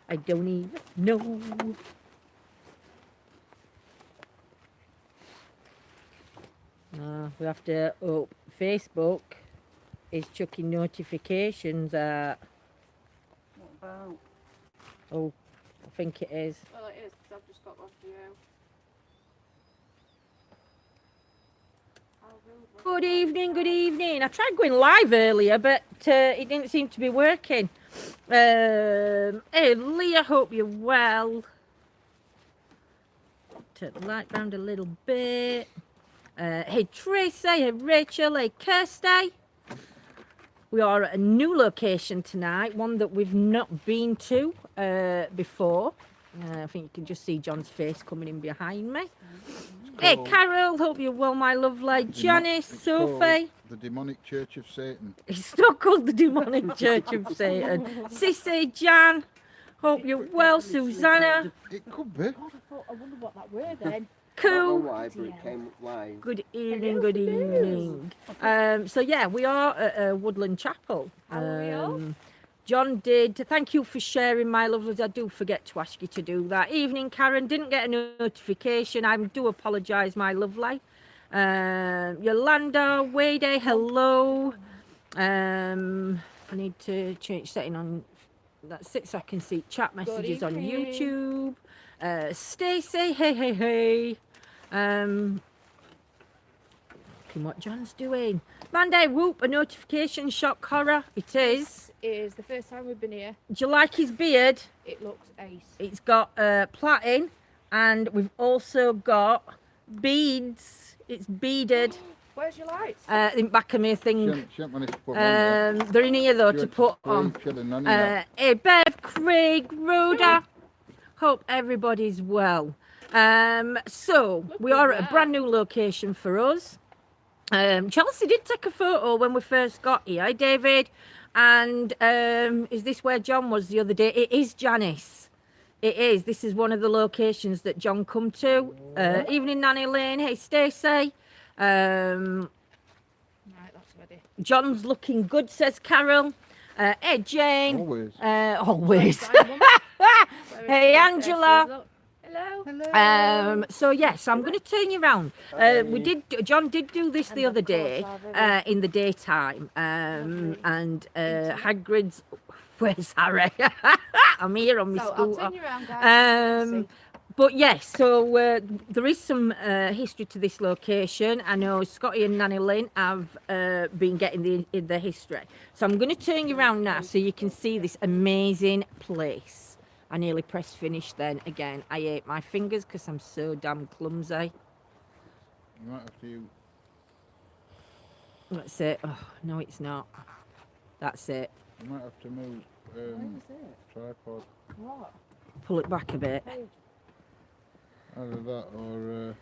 I don't even know. We have to Facebook is chucking notifications at. What about? Oh, I think it is. Well, it is, because I've just got one for you. Good evening, good evening. I tried going live earlier, but it didn't seem to be working. Hey, Leah, hope you're well. Turn the light round a little bit. Hey, Tracy, hey, Rachel, hey, Kirsty. We are at a new location tonight, one that we've not been to before. I think you can just see John's face coming in behind me. Hey, Carol, hope you're well, my lovely. Janice, Sophie. The Demonic Church of Satan. It's not called the Demonic Church of Satan. Sissy, Jan, hope you're well. Susanna. It could be. God, I wonder what that were then. Koo. Good evening, good evening. So yeah, we are at Woodland Chapel. John did, thank you for sharing, my lovelies. I do forget to ask you to do that. Evening, Karen, didn't get a notification. I do apologise, my lovely. Yolanda, Wade, hello. I need to change setting on, that's it, so I can see chat messages on YouTube. Stacey, hey. What John's doing. Monday, whoop, a notification shock horror. It is. It is the first time we've been here. Do you like his beard? It looks ace. It's got plaiting, and we've also got beads. It's beaded. Where's your lights? In back of me thing. They're in here though to put on. Hey, Bev, Craig, Rhoda. Hope everybody's well. So we are at a brand new location for us. Chelsea did take a photo when we first got here, David. And is this where John was the other day? It is, Janice. It is. This is one of the locations that John come to. Evening, Nanny Lane. Hey, Stacey. Right, that's ready. John's looking good, says Carol. Hey, Jane. Always. Hey, Angela. Hello. So yes, I'm going to turn you around. John did do this the other day in the daytime, and Hagrid's. Where's Harry? I'm here on my scooter. I'll turn you around, guys. But yes, so there is some history to this location. I know Scotty and Nanny Lynn have been getting the history. So I'm going to turn you around now so you can see this amazing place. I nearly pressed finish then again. I ate my fingers because I'm so damn clumsy. You might have to. That's it. Oh, no, it's not. That's it. You might have to move tripod. What? Pull it back a bit. Either that or.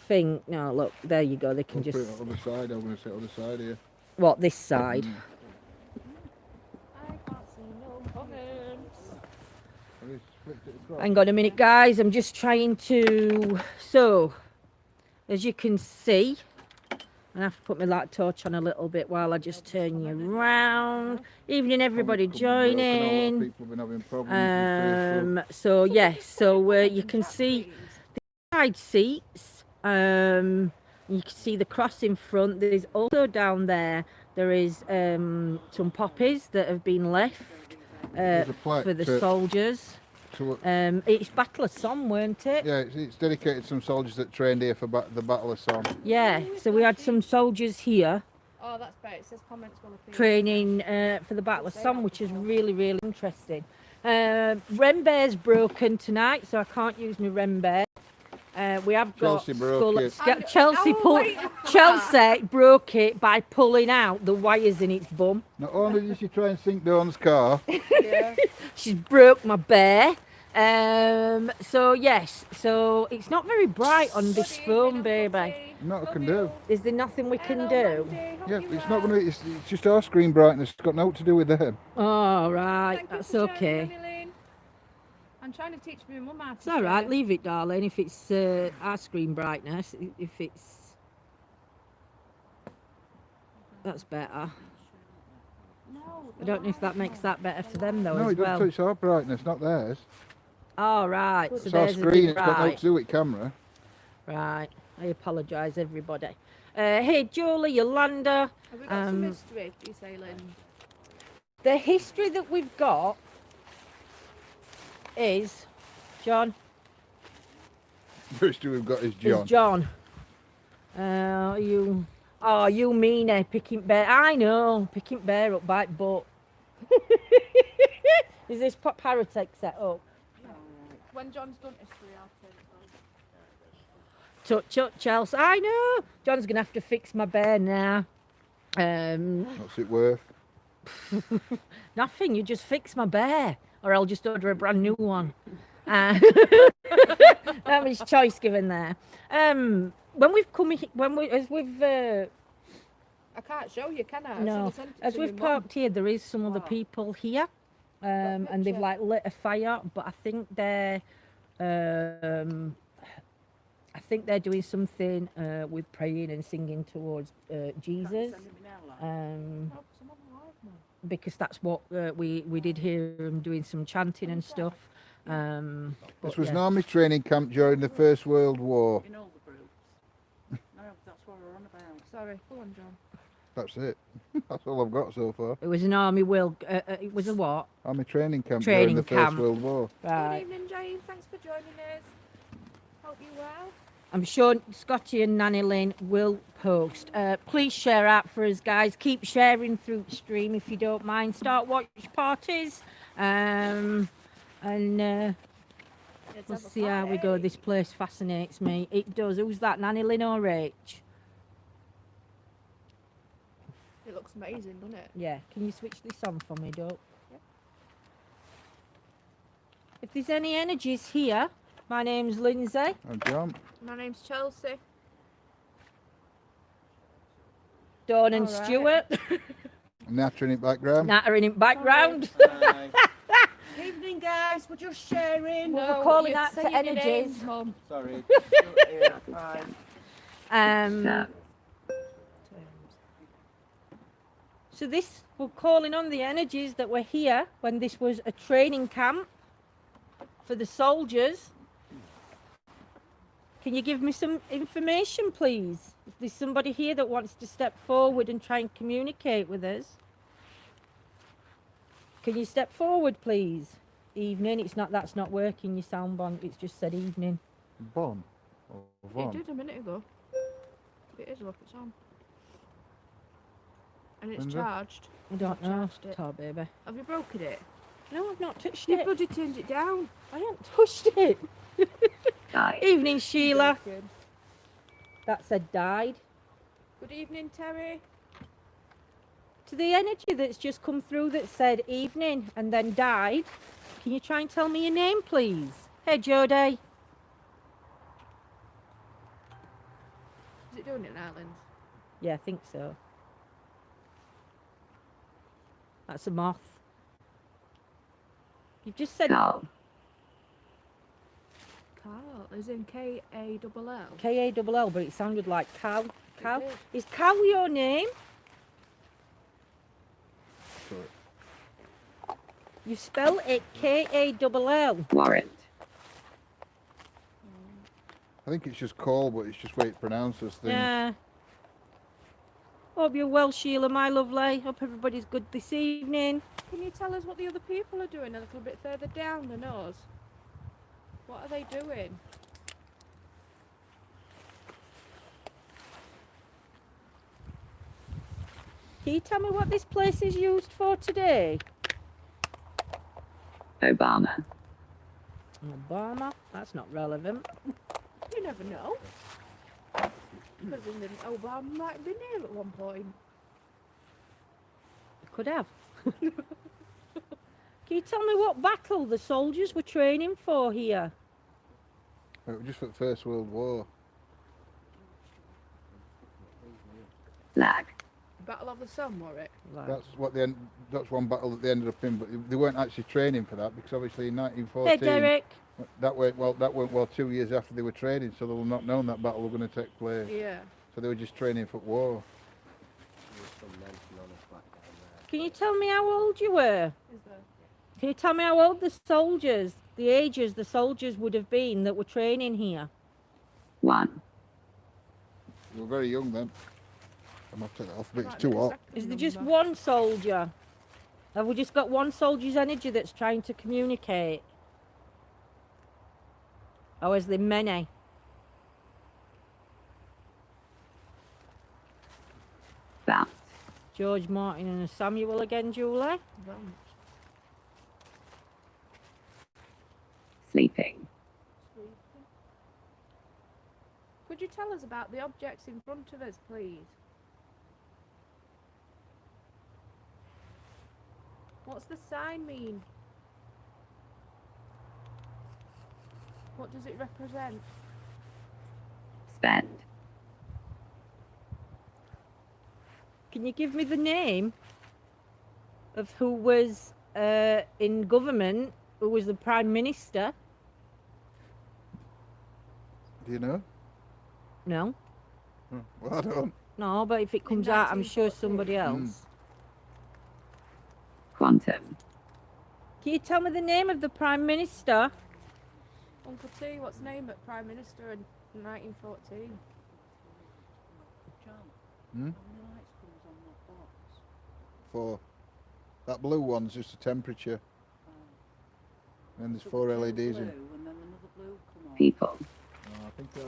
Thing. No, look. There you go. They can just. Put it on the other side. I'm going to sit on the side here. What? This side. I can't see no comments. Hang on a minute, guys. I'm just trying to. So, as you can see, I have to put my light torch on a little bit while I just turn you around. Evening, everybody joining. People have been having problems So yes, so you can see the side seats. You can see the cross in front. There's also down there. There is some poppies that have been left for the soldiers. It's Battle of Somme, weren't it? Yeah, it's dedicated to some soldiers that trained here for the Battle of Somme. Yeah, so we had some soldiers here Oh, that's great. It says comments will appear. training for the Battle of Somme, which is really, really interesting. Rembear's broken tonight, so I can't use my Rembear. We have got Chelsea broke it. Chelsea broke it by pulling out the wires in its bum. Not only did she try and sink Dawn's car, Yeah. She's broke my bear. So yes, so it's not very bright on this phone, baby. nothing I can do. Is there nothing we can do? Yeah, it's not going to. It's just our screen brightness. It's got nothing to do with them. Oh right, that's okay. I'm trying to teach my mum how to. It's all right, leave it, darling. If it's our screen brightness, if it's that's better. No. I don't know if that makes that better for them though No, as it doesn't well. touch our brightness, not theirs. Oh, right. So It's our there's a screen, bit it's got no right. to do with camera. Right. I apologise, everybody. Hey, Joley, Yolanda. Have we got some history for you, Sailing? The history that we've got is John. First we've got is John. Is John. You mean picking bear? I know, picking bear up by butt. Is this Paratech set up? When John's done history, I'll turn it on. Touch, Chelsea. I know. John's gonna have to fix my bear now. What's it worth? Nothing. You just fix my bear, or I'll just order a brand new one. That was choice given there. When we've come, I can't show you, can I? no, as we've parked here, there is some other people here, and they've picture? like lit a fire, but I think they're doing something with praying and singing towards Jesus. Because that's what we did hear them doing some chanting and stuff. This was an army training camp during the First World War. In all the groups. No, that's what we're on about. Sorry, go on, John. That's it. That's all I've got so far. It was an army it was a what? Army training camp Training during the camp. First World War. Right. Good evening, Jane. Thanks for joining us. Hope you well. I'm sure Scotty and Nanny Lynn will post. Please share out for us, guys. Keep sharing through the stream if you don't mind. Start watch parties. And we'll see how we go. This place fascinates me. It does. Who's that, Nanny Lynn or Rach? It looks amazing, doesn't it? Yeah. Can you switch this on for me, Dope? Yep. If there's any energies here, my name's Lindsay. And John. My name's Chelsea. Dawn and All right. Stuart. Natter in the background. Natter in background. Evening, guys. We're just sharing. We're calling you're out to saying your energies. names, Mum. Sorry. Fine. So we're calling on the energies that were here when this was a training camp for the soldiers. Can you give me some information, please? If there's somebody here that wants to step forward and try and communicate with us. Can you step forward, please? Evening. That's not working, your sound bond. It's just said evening. Bon. Or It Von. did a minute ago. It is, look, it's on. And it's Linda? charged. I don't I've know. charged it. Oh, baby. Have you broken it? No, I've not touched You it. bloody turned it down. I haven't touched it. Evening, Sheila. That said died. Good evening, Terry. To the energy that's just come through that said evening and then died, can you try and tell me your name, please? Hey, Jodie. Is it doing it in Ireland? Yeah, I think so. That's a moth. You've just said Carl, is in K-A-L-L. K-A-L-L, but it sounded like cow. Cow. did. Is cow your name? Sorry. You spell it K-A-L-L. Warrant. I think it's just call, but it's just way it pronounces things. Yeah. Hope you're well, Sheila, my lovely. Hope everybody's good this evening. Can you tell us what the other people are doing a little bit further down than us? What are they doing? Can you tell me what this place is used for today? Obama. Obama? That's not relevant. You never know. President Obama might have been here at one point. Could have. Can you tell me what battle the soldiers were training for here? It was just for the First World War. Flag. Battle of the Somme, were it? Like, That's one battle that they ended up in, but they weren't actually training for that because obviously in hey, 1914 Derek. that went 2 years after they were training, so they will not known that battle was going to take place. Yeah. So they were just training for war. Can you tell me how old you were? Is there? Can you tell me how old the soldiers, the ages the soldiers would have been that were training here? 1. You were very young then. I'm going to take that off, but it's Right, too the hot. second Is there just number. one soldier? Have we just got one soldier's energy that's trying to communicate? Or is there many? Bounce. George, Martin and Samuel again, Julie? Bounce. Sleeping. Sleeping. Could you tell us about the objects in front of us, please? What's the sign mean? What does it represent? Spend. Can you give me the name of who was in government, who was the Prime Minister? Do you know? No. Well, I don't. No, but if it comes out, I'm sure somebody else. Quantum. Can you tell me the name of the Prime Minister? Uncle T, what's the name of Prime Minister in 1914? John, Hmm? how many lights comes on that box? 4. That blue one's just a temperature. And there's So 4 the LEDs blue, in. and then another blue come on. People. Oh, I think the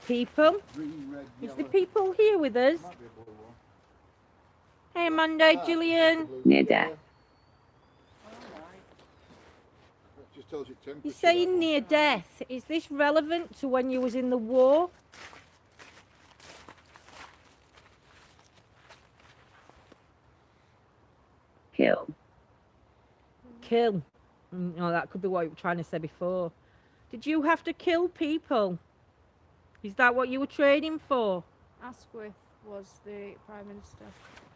People? green, red, Is yellow. the people here with us? Might be a blue one. Hey, Amanda, Gillian. Blue Near one. death. Alright. That just tells you temperature. You're that saying one. near death. Is this relevant to when you was in the war? Kill. Kill. No, that could be what you were trying to say before. Did you have to kill people? Is that what you were training for? Asquith was the Prime Minister.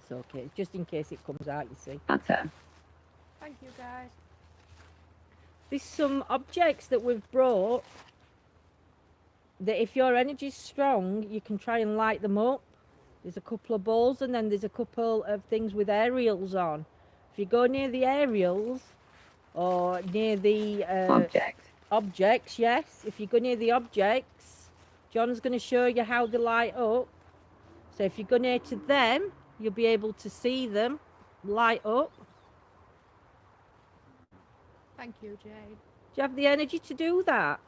It's okay, just in case it comes out, you see. Utter. Thank you, guys. There's some objects that we've brought that if your energy's strong, you can try and light them up. There's a couple of balls and then there's a couple of things with aerials on. If you go near the aerials or near the Object. objects, yes. If you go near the objects, John's going to show you how they light up. So if you go near to them, you'll be able to see them light up. Thank you, Jade. Do you have the energy to do that?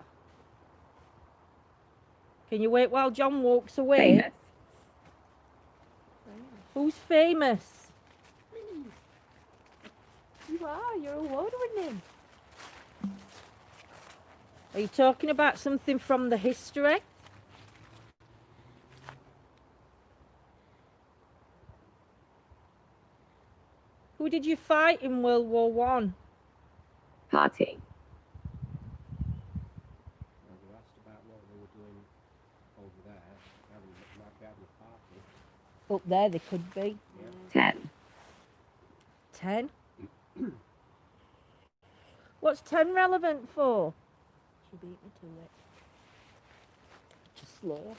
Can you wait while John walks away? Famous. Who's famous? You are. You're award winning. Are you talking about something from the history? Who did you fight in World War One? Party. Well, they asked about what they were doing over there. Might be having a party. Up there they could be. 10. 10? What's 10 relevant for? She beat me to it. Just slow.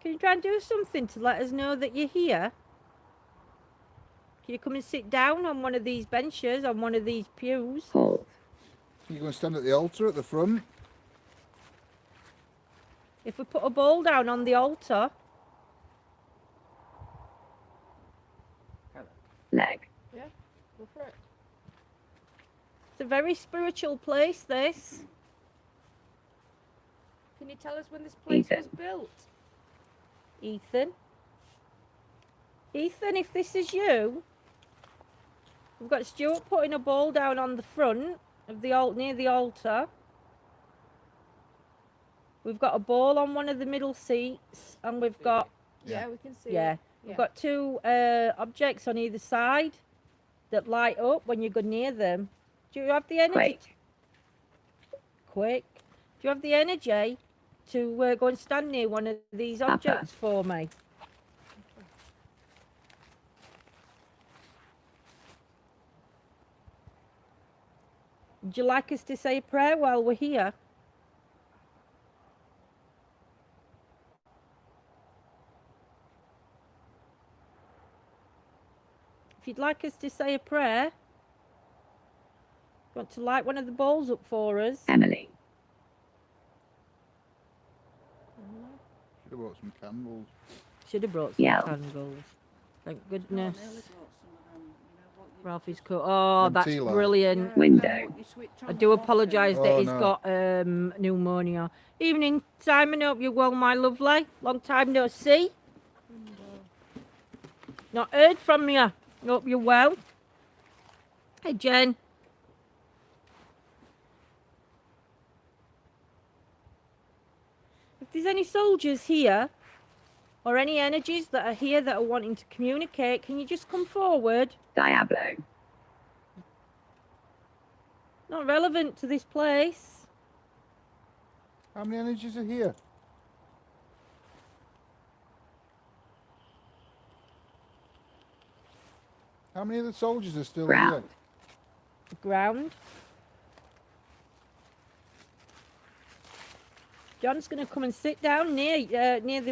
Can you try and do something to let us know that you're here? Can you come and sit down on one of these benches, on one of these pews? Hold. You going to stand at the altar at the front? If we put a ball down on the altar, Leg. Yeah, go for it. it's a very spiritual place, this. Can you tell us when this place was Ethan. built? Ethan? Ethan, if this is you, we've got Stuart putting a ball down on the front of the near the altar. We've got a ball on one of the middle seats, and we've got Yeah, we can see. yeah, it. we've got two objects on either side that light up when you go near them. Do you have the energy? Quake. Quick. Do you have the energy to go and stand near one of these Papa. objects for me? Would you like us to say a prayer while we're here? you'd like us to say a prayer, want to light one of the bowls up for us? Emily. Should have brought some candles. Should have brought some Yeah. candles. Thank No, I goodness. nearly bought some of them. You know what you Ralphie's just- coat. Oh, Them that's tea lights. brilliant. Window. what you switch I on do and off apologise it. that Oh, he's no. got pneumonia. Evening, Simon. Hope you're well, my lovely. Long time no see. Not heard from you. Hope you're well. Hey, Jen. If there's any soldiers here or any energies that are here that are wanting to communicate, can you just come forward? Diablo. Not relevant to this place. How many energies are here? How many of the soldiers are still Ground. The ground. John's going to come and sit down near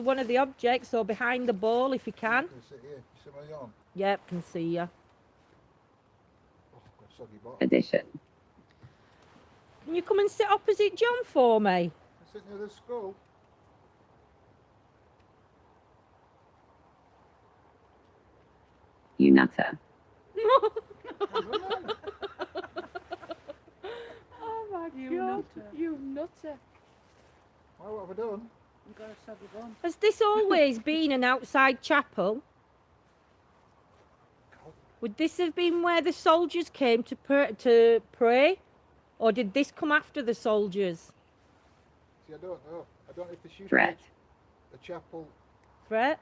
one of the objects or behind the bowl if he here? can. Can I sit here? You see me on? Yep, can see you. Oh, I've got a soggy bottom. Addition. Can you come and sit opposite John for me? I sit near the skull. You nutter. Oh my You god, nutter. you nutter. Why, what have I done? You've got a soggy bum. Has this always been an outside chapel? Would this have been where the soldiers came to pray? Or did this come after the soldiers? See, I don't know. I don't know if they shoot Threat. a chapel Threat?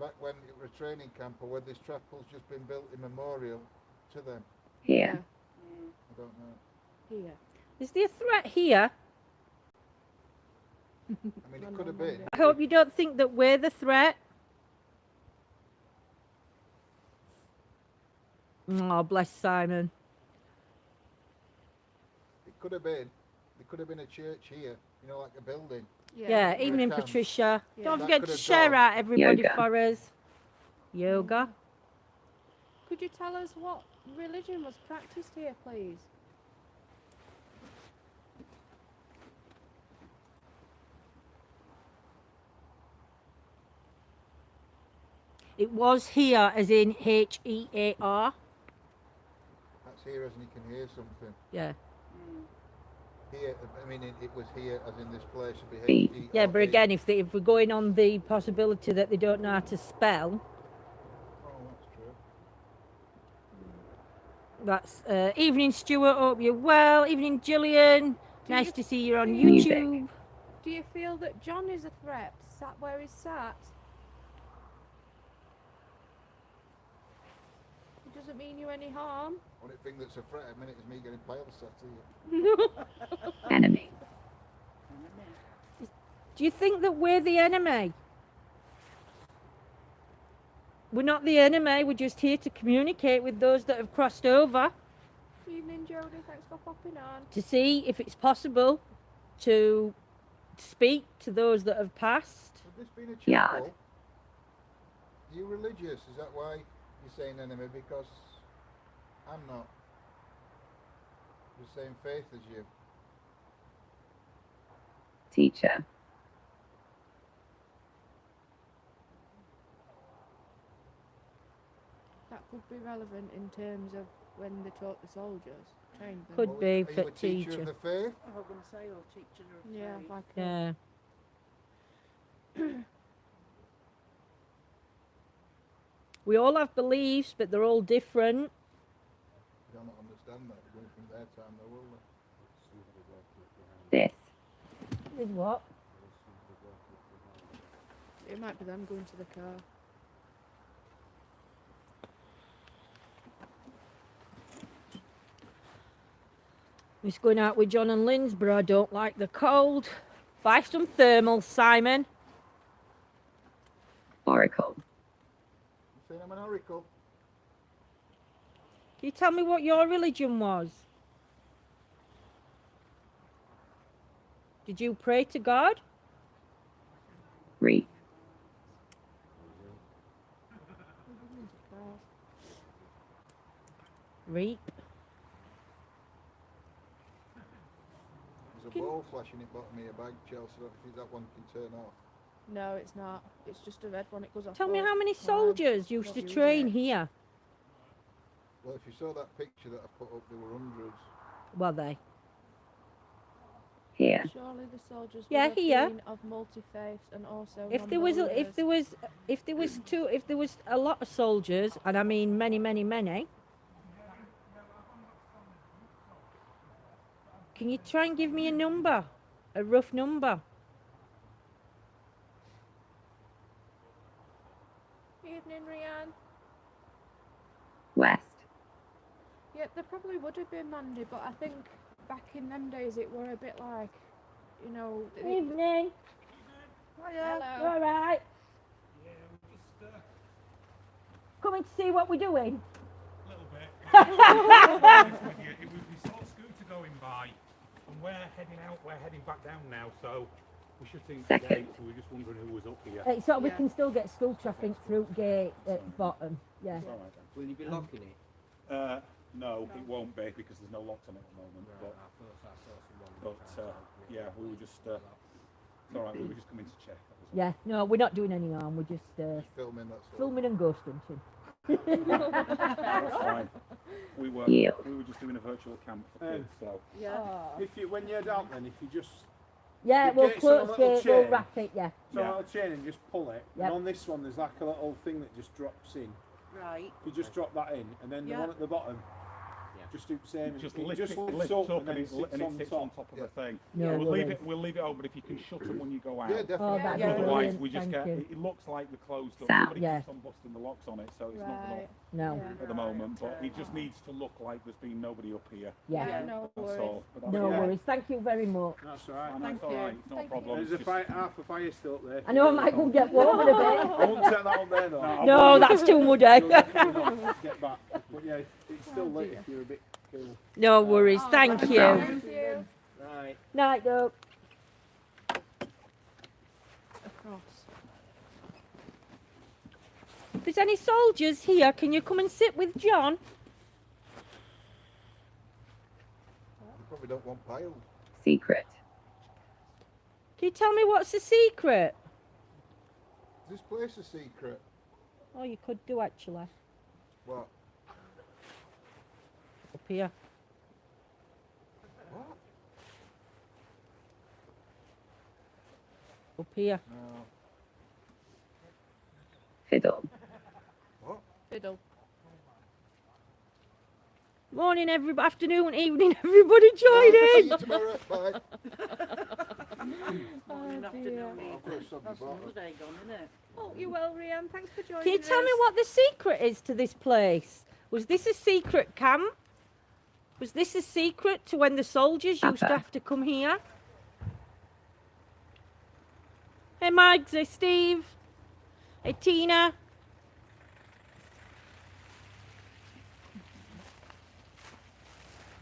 back when it was a training camp, or whether this chapel's just been built in memorial to them. Here. I don't know. Here. Is there a threat here? I mean, it could have been. I hope you don't think that we're the threat. Oh, bless Simon. It could have been. There could have been a church here, you know, like a building. Yeah, evening, camp. Patricia. Yeah. Don't That forget could to have share gone. out everybody Yoga. for us. Yoga. Could you tell us what religion was practiced here, please? It was here, as in Hear. That's here as in you can hear something. Yeah. Here, I mean, it was here as in this place. It'd be Beat. H-E-R-E. Yeah, but again, if we're going on the possibility that they don't know how to spell, Oh, that's true. that's evening, Stuart. Hope you're well. Evening, Gillian. Do Nice you- to see you on Music. YouTube. Do you feel that John is a threat, sat where he's sat? It doesn't mean you any harm. Only thing that's a threat at a minute is me getting pale set here. Enemy. Do you think that we're the enemy? We're not the enemy. We're just here to communicate with those that have crossed over Evening, Jodie. Thanks for popping on. to see if it's possible to speak to those that have passed. Would this been a Yard. chapel? Are you religious? Is that why you're saying enemy? Because I'm not. The same faith as you. Teacher. That could be relevant in terms of when they taught the soldiers, trained them. Could Well, be are for you a teacher teacher. of the faith? I was going to say, or teacher of Yeah, faith. like Yeah. We all have beliefs, but they're all different. They'll not understand that. They're going from their time, though, will This. With what? it might be them going to the car. It's going out with John and Lynn's, I don't like the cold. Buy some thermals, Simon. Oracle. you saying I'm an oracle? Can you tell me what your religion was? Did you pray to God? Reap. Reap. There's a ball flashing at bottom of your bag, Chelsea. I don't think that one can turn off. No, it's not. It's just a red one. It goes off. Tell me all how many the time. soldiers used to Don't use train it. here? Well, if you saw that picture that I put up, there were hundreds. Were they? Here. Surely the soldiers Yeah, would have here. been of multi-faith and also If there was a lot of soldiers, and I mean many. Can you try and give me a number? A rough number? Evening, Rianne. West. Yeah, there probably would have been Mandy, but I think back in them days it were a bit like, you know. Evening. Hello. All right. Coming to see what we're doing. A little bit. It we saw a scooter going by, and we're heading back down now, so we should see the Second. gate, so we're just wondering who was up here. So we Yeah. can still get school traffic through gate at bottom. Yeah. It's all right then. Will you be locking it? No, it won't be because there's no locks on it at the moment. Right, But, I thought I saw someone but yeah, we were just, it's all right, we were just coming to check. That was all. Yeah. No, we're not doing any harm. We're just Filming, that's all. filming and ghost hunting. That's fine. We were just doing a virtual camp for kids, so. Yeah. If you, when you're out then, if you just, Yeah, The we'll gate's on a close little gate, we'll chain. wrap it, yeah. so Yeah. a chain and just pull it, Yep. and on this one there's like a little thing that just drops in. Right. You just drop that in, and then the Yeah. one at the bottom, just do the same. Just it lift just it lifts up up and then it sits on top. of the thing. No we'll worries. leave it open, but if you can shut them when you go out. Yeah, Oh, definitely. that'd Yeah. be Otherwise, brilliant. we just Thank get. you. It looks like we're closed up. Sound. Somebody Yeah. keeps on busting the locks on it, so it's not Right. gonna No. Yeah. at the moment. But it just needs to look like there's been nobody up here. Yeah. Yeah, no That's worries. all. But that's No all right. worries. Thank you very much. That's all right. And that's Thank all you. right. It's not a Thank you. problem. There's It's a just- half a fire still up there. I know I might go and get warm in a I bit. won't set that on there though. No, that's too muddy. You'll definitely not get back. But yeah, it's still lit dear. if you're a bit cool. No worries. Thank you. Thank you. Right. Night, though. Across. If there's any soldiers here, can you come and sit with John? You probably don't want piled. Secret. Can you tell me what's the secret? Is this place a secret? Oh, you could do actually. What? Up here. What? Up here. No. Fiddle. What? Fiddle. Morning, everybody. Afternoon, evening, everybody See joining. you tomorrow. Bye. Morning, afternoon, I've got evening. something That's bottom. another day gone, isn't it? Oh, you well, Rianne. Thanks for joining Can you tell me us. what the secret is to this place? Was this a secret camp? Was this a secret to when the soldiers used to Papa. have to come here? Hey, Magz. Hey, Steve. Hey, Tina.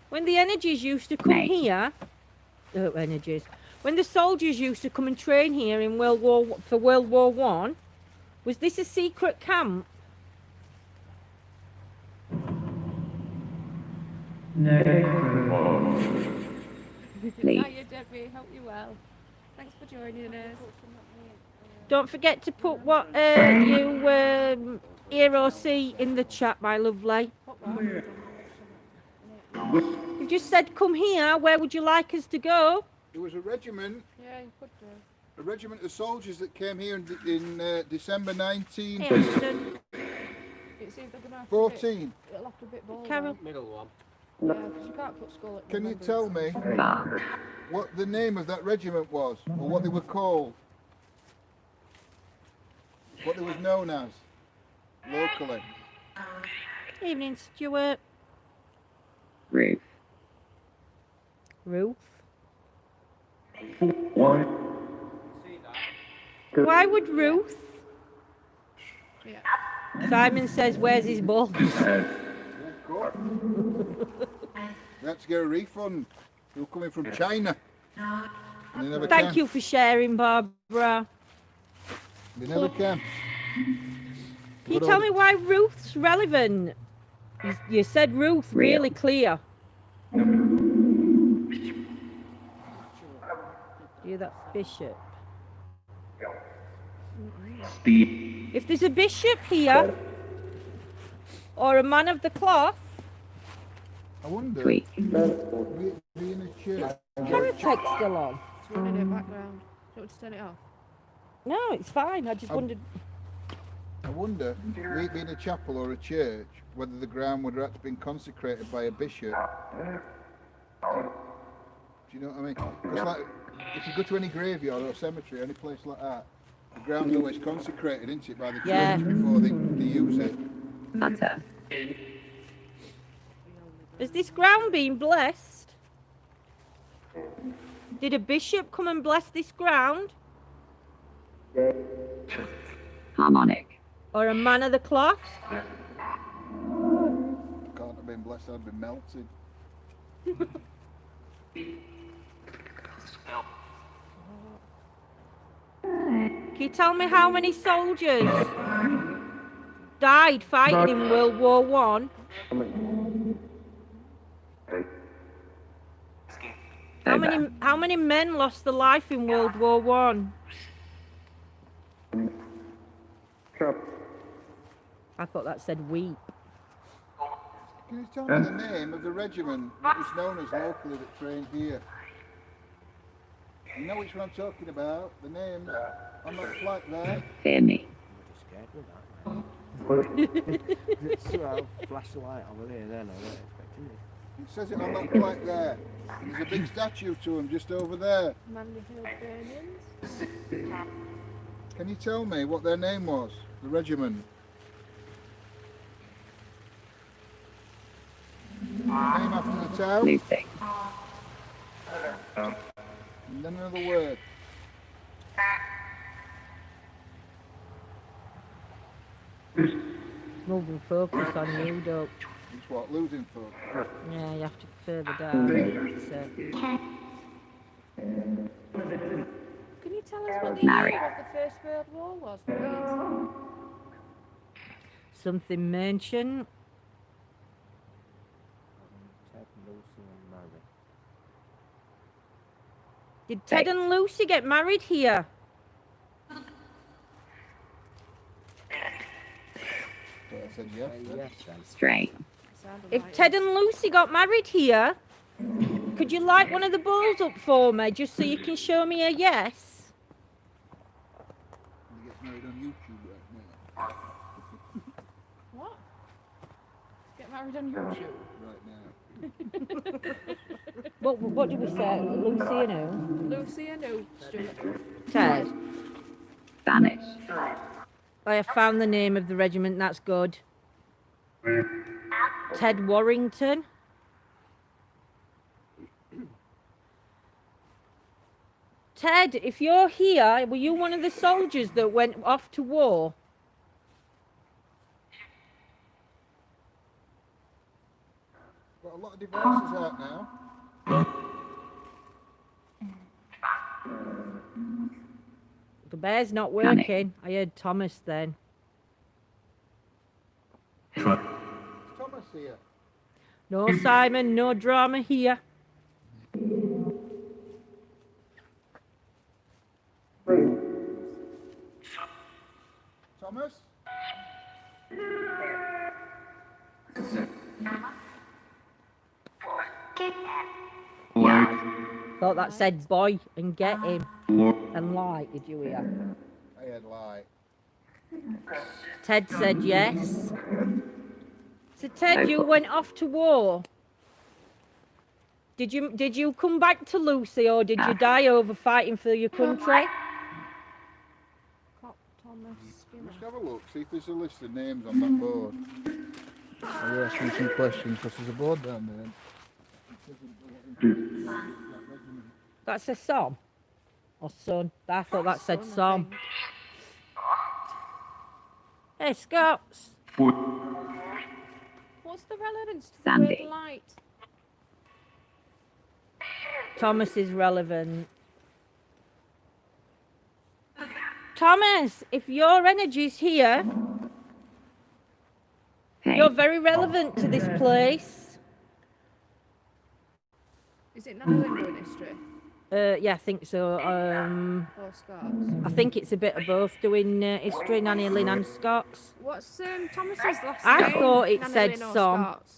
When the energies used to come Mate. here, when the soldiers used to come and train here in World War One, was this a secret camp? Please. Hiya, Debbie. Hope you're well. Thanks for joining us. Don't forget to put what you hear or see in the chat, my lovely. You just said come here. Where would you like us to go? There was a regiment, Yeah, you could do. a regiment of soldiers that came here in December Hey, 1914. Ashton. It's either going to have to be, it'll have to be bold. Carol. Middle one. Yeah, because you can't put skull at Can you remembrance. tell me Bar. what the name of that regiment was, or what they were called? What they was known as locally? Evening, Stuart. Roof. Ruth. Why would Ruth? Yeah. Simon says, "Where's his ball?" Let's get a refund. They were coming from China. And they never Thank came. you for sharing, Barbara. They never came. Can you tell me why Ruth's relevant? You said Ruth Real. really clear. Yeah, that's bishop. If there's a bishop here, or a man of the cloth, I wonder, Tweak. being a church, Karatech's still on. It's running in the background. Do you want to turn it off? No, it's fine. I just wondered. I wonder, being a chapel or a church, whether the ground would have had to been consecrated by a bishop. Do you know what I mean? Because like, if you go to any graveyard or cemetery, any place like that, the ground's always consecrated, isn't it, by the church Yeah. before they use it. Butter. Has this ground been blessed? Did a bishop come and bless this ground? Harmonic. Or a man of the cloth? Can't have been blessed, I'd been melted. Can you tell me how many soldiers died fighting in World War One? How many men lost their life in World War One? I thought that said weep. Can you tell me the name of the regiment that was known as locally that trained here? You know which one I'm talking about? The name on that plaque there? Fear me. So I'll flash the light over there then, I wasn't expecting it. It says it on that plaque there. There's a big statue to him just over there. Mandy Burnians. Can you tell me what their name was? The regiment? Name after the town? Lucy. And then another word. Moving focus on you, Doc. It's what, losing folk? Yeah, you have to further down. Can you tell us what the Marry. year of the First World War was, please? Something mentioned. Ted, Lucy and Mary. Did Ted and Lucy get married here? So I said yes. Yes then. Straight. Sounded If like Ted and Lucy got married here, could you light one of the bowls up for me just so you can show me a yes? He gets married on YouTube right What? Get married on YouTube? now. What did we say? Lucy and who? Lucy and who? Stuart. Ted. Vanish. I have found the name of the regiment, that's good. Ted Warrington. Ted, if you're here, were you one of the soldiers that went off to war? Got a lot of devices out now. The bear's not working. I heard Thomas then. Is Thomas here? No, Simon, no drama here. Thomas? Thought that said boy and get him. And light, did you hear? I had light. Ted said yes. So Ted, you went off to war. Did you come back to Lucy or did you die over fighting for your country? Cop Thomas Skinner. Just have a look, see if there's a list of names on that board. I'll ask you some questions because there's a board down there. That's a Som? Or son? I thought that said Son, I Som. think. Hey, Scots. What's the relevance to the Sandy. word light? Thomas is relevant. Thomas, if your energy's here, Hey. You're very relevant to this place. Is it Nanny Lynn doing history Yeah, I think so. or Scots? I think it's a bit of both doing history, Nanny Lynn and Scots. What's Thomas's last I name? thought it Nanny said Lynn or Som. Scots?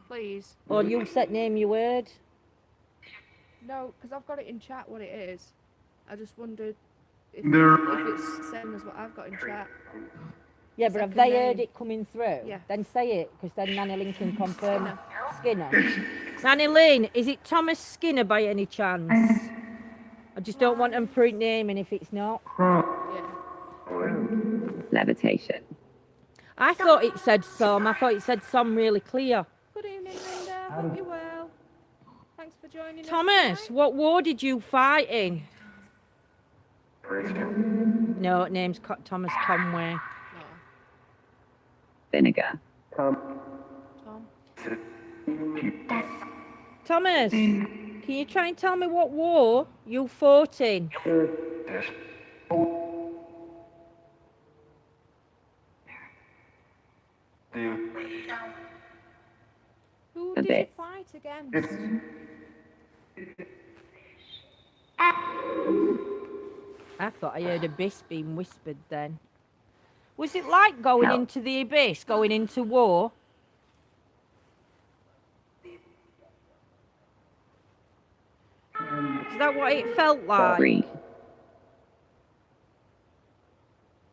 Please. Or you set name your word. No, because I've got it in chat what it is. I just wondered if it's the same as what I've got in chat. Yeah, but have Second they heard name. it coming through? Yeah. Then say it, because then Nanny Lynn can confirm. Skinner. Skinner. Nanny Lynn, is it Thomas Skinner by any chance? I just don't want them pre-naming if it's not. Yeah. Levitation. I thought it said Som. I thought it said Som really clear. Good evening, Linda. Hope you're well. Thanks for joining Thomas, us. what war did you fight in? No, name's Thomas Conway. No. Vinegar. Tom. Thomas, can you try and tell me what war you fought in? Who A did you bit. fight against? I thought I heard abyss being whispered then. Was it like going No. into the abyss, going into war? Is that what it felt like? Green.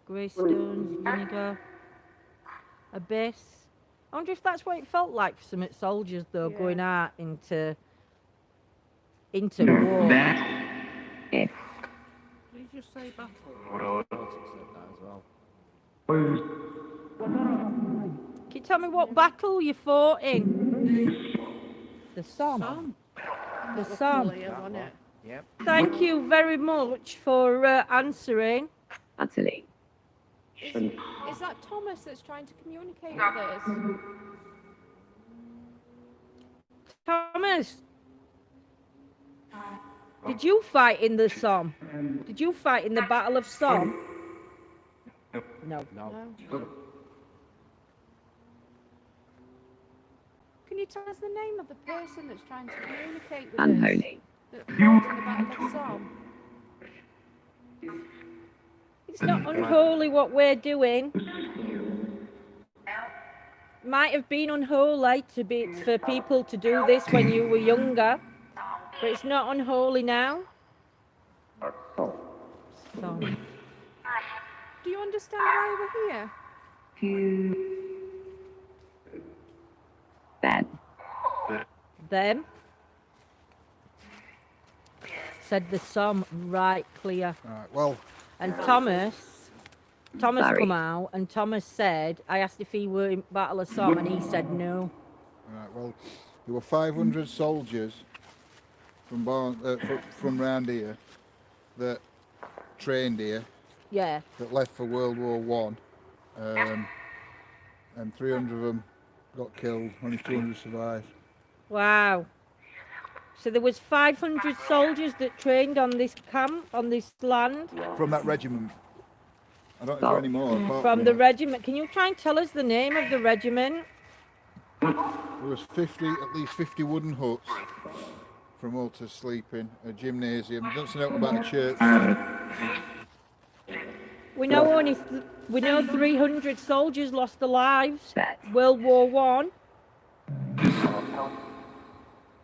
Greystones, vinegar, abyss. I wonder if that's what it felt like for some soldiers though, Yeah. going out into war. If. Did you just say battle? Politics said that as well. Can you tell me what battle you fought in? The Somme. The Somme. Clear, wasn't it? Yep. Thank you very much for answering. Utterly. Is that Thomas that's trying to communicate with us? Thomas, did you fight in the Somme? Did you fight in the Battle of Somme? No. No. No. Can you tell us the name of the person that's trying to communicate with us? Unholy. That fought in the Battle of Somme? It's not unholy what we're doing. Might have been unholy for people to do this when you were younger, but it's not unholy now. Somme. Do you understand why we're here? Then. Them said the Somme right clear. Right, well, And Thomas Sorry. come out and Thomas said, I asked if he were in Battle of Somme and he said no. right, well, there were 500 soldiers from round here that trained here, Yeah. that left for World War One, and 300 of them got killed. Only 200 survived. Wow. So there was 500 soldiers that trained on this camp, on this land, From that regiment. I don't know if there are any more. apart from the that. regiment. Can you try and tell us the name of the regiment? There was at least 50 wooden huts from all to sleep in, a gymnasium. I don't know about a church. We know we know 300 soldiers lost their lives. Bet. World War One.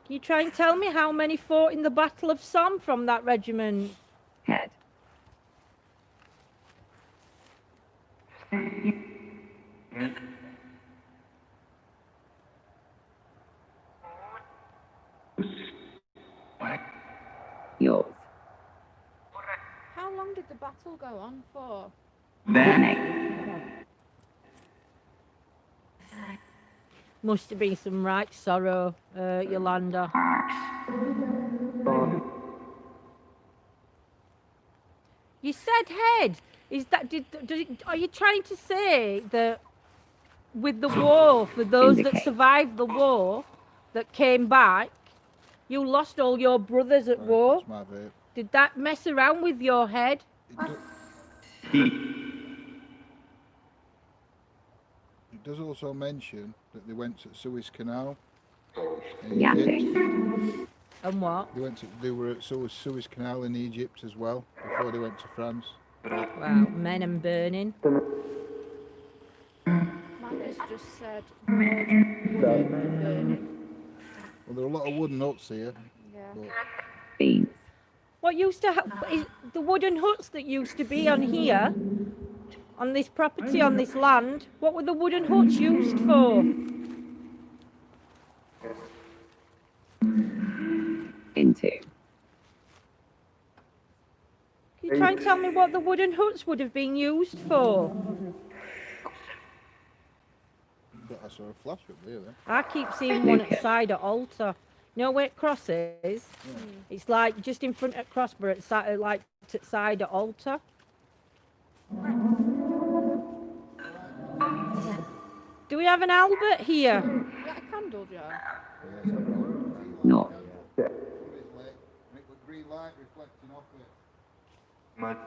Can you try and tell me how many fought in the Battle of Somme from that regiment? Head. Yours. How long did the battle go on for? Panic. Must have been some right sorrow, Yolanda. You said head. Is that are you trying to say that with the war, for those that Indicate. survived the war, that came back, you lost all your brothers at war? That's my vape. Did that mess around with your head? It does also mention that they went to Suez Canal. in Yapping. Egypt. And what? They were at Suez Canal in Egypt as well before they went to France. Wow, men and burning. Magnus just said burning. Well, there are a lot of wooden huts here. Yeah. But Beans. What used to is the wooden huts that used to be on here, on this property, on this land? What were the wooden huts used for? Into. Can you try and tell me what the wooden huts would have been used for? but I saw a flash up there. I keep seeing one at the side of altar. You know where it crosses? Yeah. It's like just in front of Crossbar, at like at side of altar. Do we have an Albert here? Is that a candle jar? No. Make the green light reflecting off it.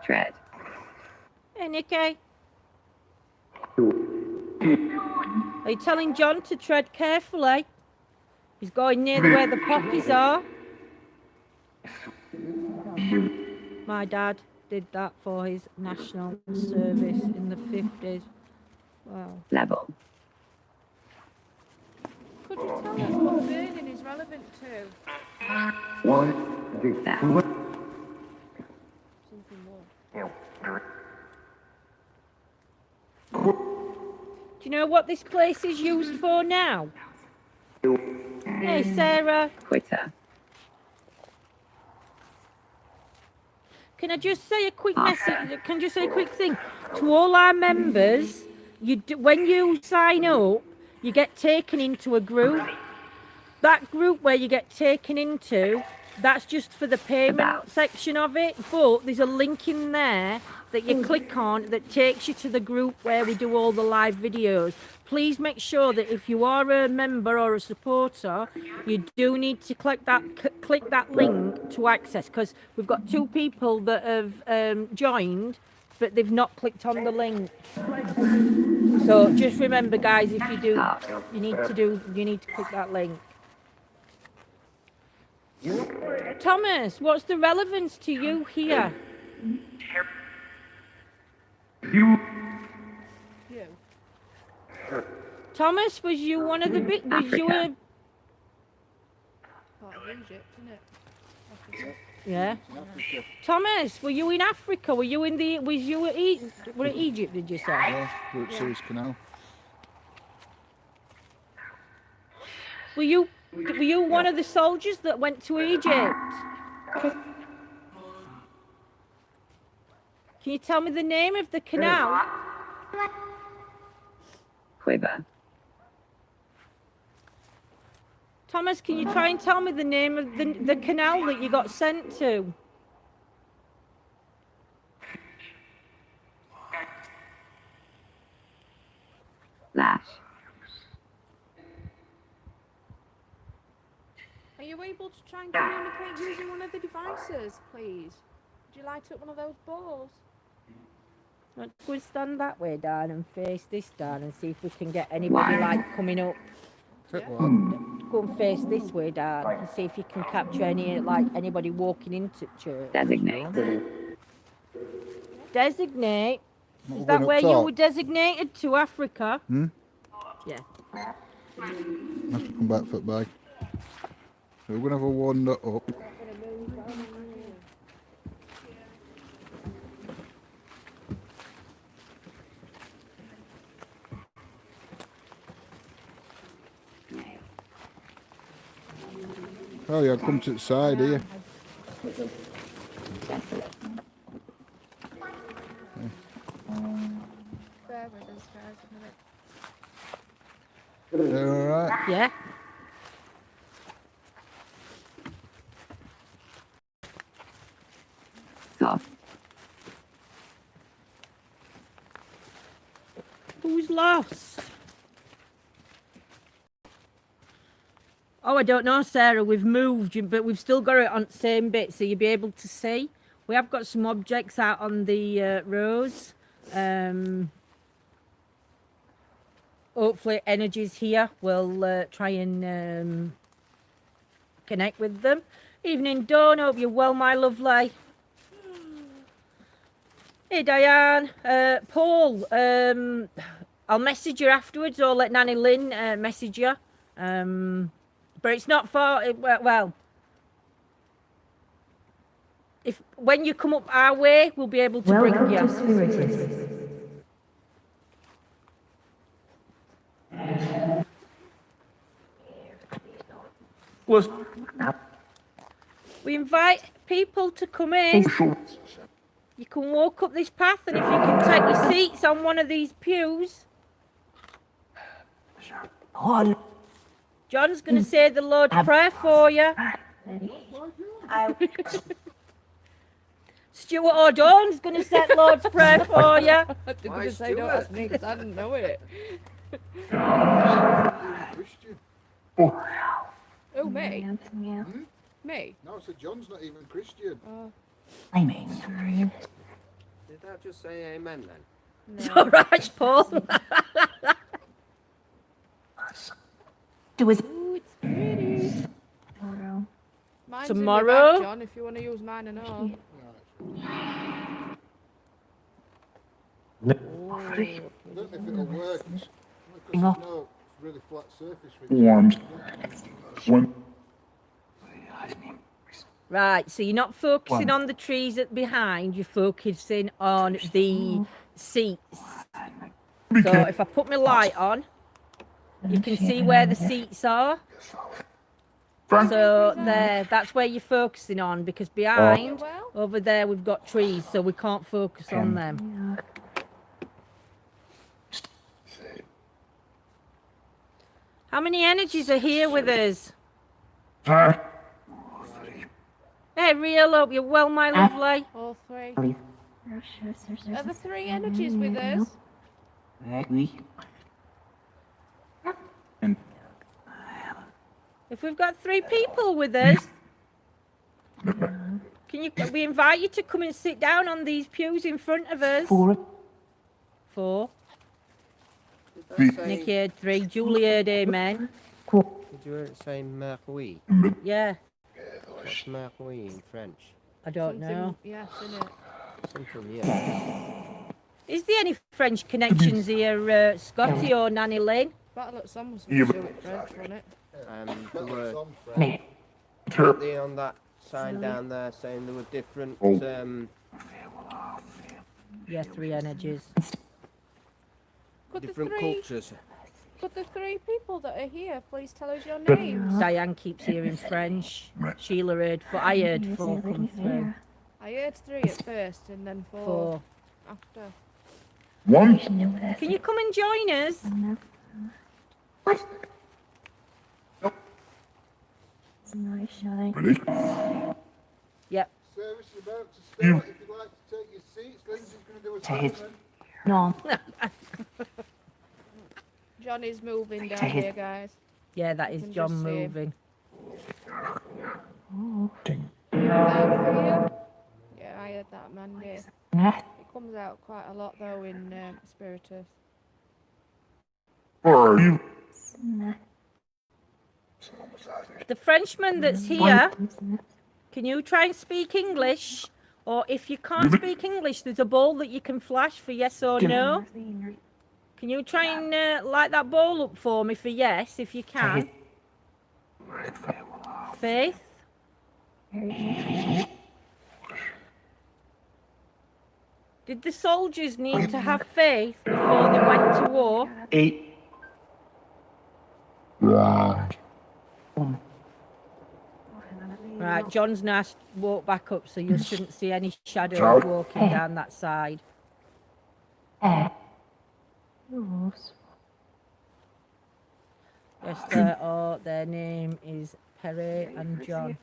Tread. Hey, Nicky. Are you telling John to tread carefully? He's going near where the poppies are. My dad did that for his national service in the 50s. Wow. Level. Could you tell us what burning is relevant to? That. Something more. Do you know what this place is used for now? Hey, Sarah. Quitter. Can I just say a quick message? Can I just say a quick thing to all our members? When you sign up, you get taken into a group. That group where you get taken into, that's just for the payment section of it. But there's a link in there that you click on that takes you to the group where we do all the live videos. Please make sure that if you are a member or a supporter, you do need to click that link to access, because we've got 2 people that have joined, but they've not clicked on the link. So just remember, guys, if you do, you need to click that link. Thomas, what's the relevance to you here? You. Thomas, was you one of the big? Was you a? Part of Egypt, isn't it? Africa. Yeah. Thomas, were you in Africa? Were you in the? Was you at were at Egypt? Did you say? Yeah, we're at Suez Canal. Were you one of the soldiers that went to Egypt? Can you tell me the name of the canal? Quiver. Thomas, can you try and tell me the name of the canal that you got sent to? Lash. Are you able to try and communicate using one of the devices, please? Would you light up one of those balls? Let's go and stand that way down and face this down and see if we can get anybody like coming up. Go and face this way down and see if you can capture anybody walking into church. Designate. Designate. Is that where you were designated to, Africa? Hmm? Yeah. I have to come back foot by. So we're gonna have a wander up. Oh yeah, come to the side here. Bear with us, guys, a minute. They're alright. Yeah. Soft. Who's lost? Oh, I don't know, Sarah. We've moved, but we've still got it on the same bit, so you'll be able to see. We have got some objects out on the rows. hopefully energies here will try and connect with them. Evening, Dawn. Hope you're well, my lovely. Hey, Diane. Paul, I'll message you afterwards, or let Nanny Lynn message you. But it's not far. Well, when you come up our way, we'll be able to bring you. We invite people to come in. You can walk up this path, and if you can take your seats on one of these pews. John's going to say the Lord's Prayer for you. Stuart O'Dawn's going to say the Lord's Prayer for you. I didn't say don't ask me because I didn't know it. Oh, me? Me? No, so John's not even Christian. Amen. Did that just say amen then? It's all right, Paul. Do as Ooh, it's pretty. Mine's Tomorrow? In the back, John, if you want to use mine and all. I don't know if it'll work. Because there's no really flat surface. Right, so you're not focusing on the trees behind, you're focusing on the seats. So if I put my light on, you can see where the seats are. So there, that's where you're focusing on, because behind, over there, we've got trees, so we can't focus on them. How many energies are here with us? Hey, Real, hope you're well, my lovely. All three. Are the three energies with us? If we've got 3 people with us, we invite you to come and sit down on these pews in front of us. 4. Nicky heard 3. Julie heard amen. Did you hear it say Mercury? Yeah, What's Mercury in French? I don't know. Yes, innit? Something, yeah. Is there any French connections here, Scotty or Nanny Lynn? Battle at Sun was to do with French, wasn't it? There were they on that sign down there saying there were different Yeah, 3 energies. different cultures. Could the 3 people that are here please tell us your names? Diane keeps hearing French. Sheila heard 4. I heard 4 come through. I heard 3 at first and then 4 after. Can you come and join us? Yep. Service is about to start. If you'd like to take your seats, Lindsay's going to do a sermon. No. John is moving down here, guys. Yeah, that is can John just see him. moving. Yeah, I heard that, man. Yeah. It comes out quite a lot though in Spiritus. The Frenchman that's here, can you try and speak English? Or if you can't speak English, there's a ball that you can flash for yes or no. Can you try and light that ball up for me for yes, if you can? Faith? Did the soldiers need to have faith before they went to war? 8. Right, John's now walked back up, so you shouldn't see any shadows walking down that side. Yes, their name is Perret and John.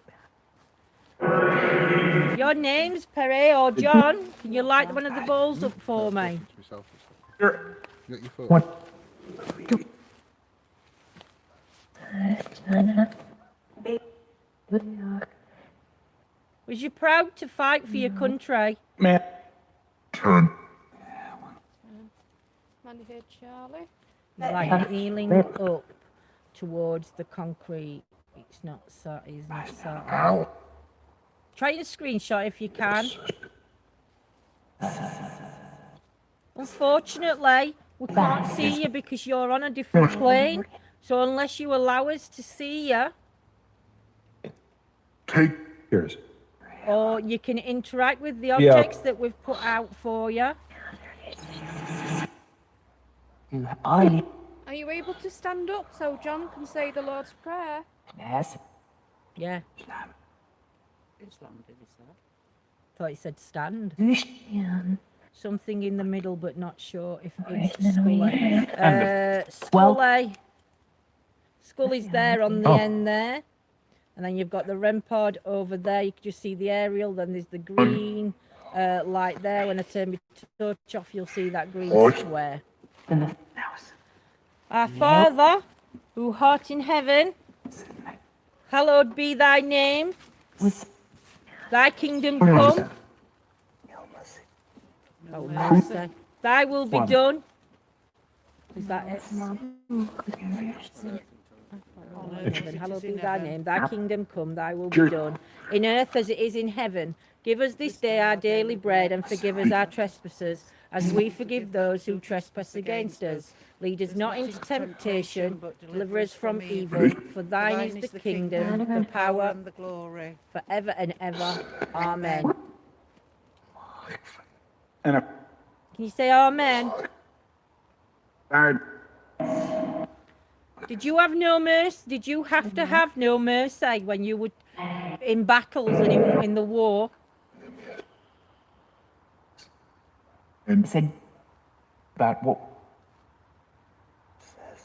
If your name's Perret or John, can you light one of the balls up for me? Sure. You got your phone? 1. Was you proud to fight for your country? Turn. Man, you heard Charlie. He's like kneeling up towards the concrete. It's not so. He's not so. Try to screenshot if you can. Unfortunately, we can't see you because you're on a different plane. So unless you allow us to see you, Take yours. or you can interact with the objects that we've put out for you. Are you able to stand up so John can say the Lord's Prayer? Yes. Yeah, Islam, did he say? thought it said stand. Christian. Something in the middle, but not sure if it's Scully. Scully. Scully's there on the end there. And then you've got the rempart over there. You can just see the aerial. Then there's the green light there. When I turn my torch off, you'll see that green square. Our Father, who art in heaven, hallowed be thy name. Thy kingdom come. Oh, mercy. Thy will be done. Is that it? Hallowed be thy name. Thy kingdom come. Thy will be done. In earth as it is in heaven. Give us this day our daily bread, and forgive us our trespasses, as we forgive those who trespass against us. Lead us not into temptation, but deliver us from evil. For thine is the kingdom, the power, and the glory. forever and ever. Amen. And Can you say amen? Did you have no mercy? Did you have to have no mercy when you were in battles and in the war? And said about what?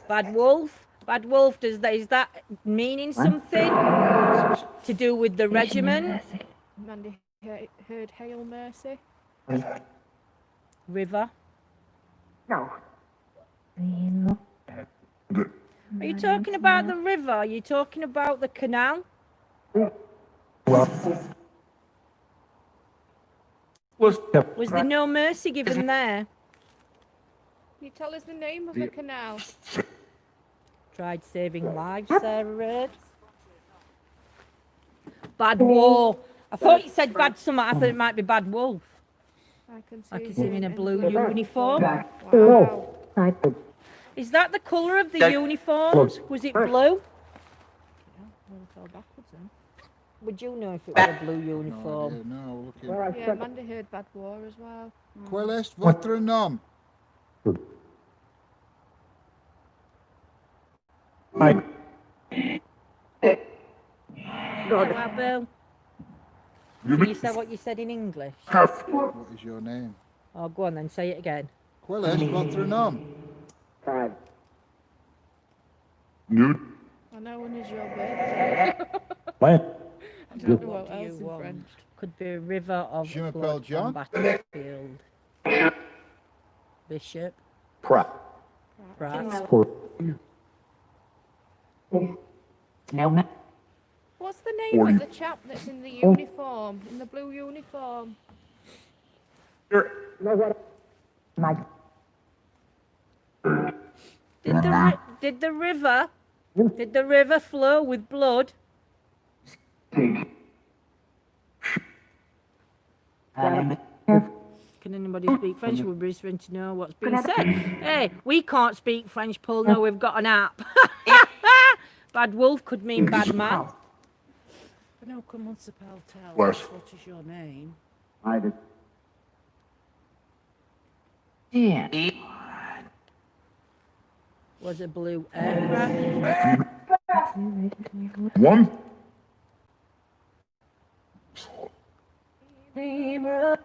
Bad wolf? Bad wolf, is that meaning something to do with the regiment? Mandy heard Hail Mercy. River? No. Are you talking about the river? Are you talking about the canal? Was there no mercy given there? Can you tell us the name of the canal? Tried saving lives, Sarah Reid. Bad war. I thought you said bad summer. I thought it might be bad wolf. I can I can see him in a blue uniform. Wow. Is that the colour of the uniforms? Was it blue? Fell backwards then. Would you know if it was a blue No, uniform? idea, no, looking. Yeah, Mandy heard Bad War as well. Quel est votre nom? Well, Bill, can you say what you said in English? What is your name? Oh, go on then, say it again. Quel est votre nom? Nude. I know when is your birthday. What? I don't know what do you else in want? French. Could be a river of Je m'appelle blood John. on battlefield. Bishop. Pratt. Pratt. No. What's the name of the chap that's in the uniform, in the blue uniform? My. Did the river flow with blood? Can anybody speak French? We're Brisbane to know what's being said. Hey, we can't speak French, Paul. No, we've got an app. Bad wolf could mean bad man. But no, come on, Sapel, tell Bless. us what is your name. Yeah. Was a blue aircraft. One. Evening, ma'am.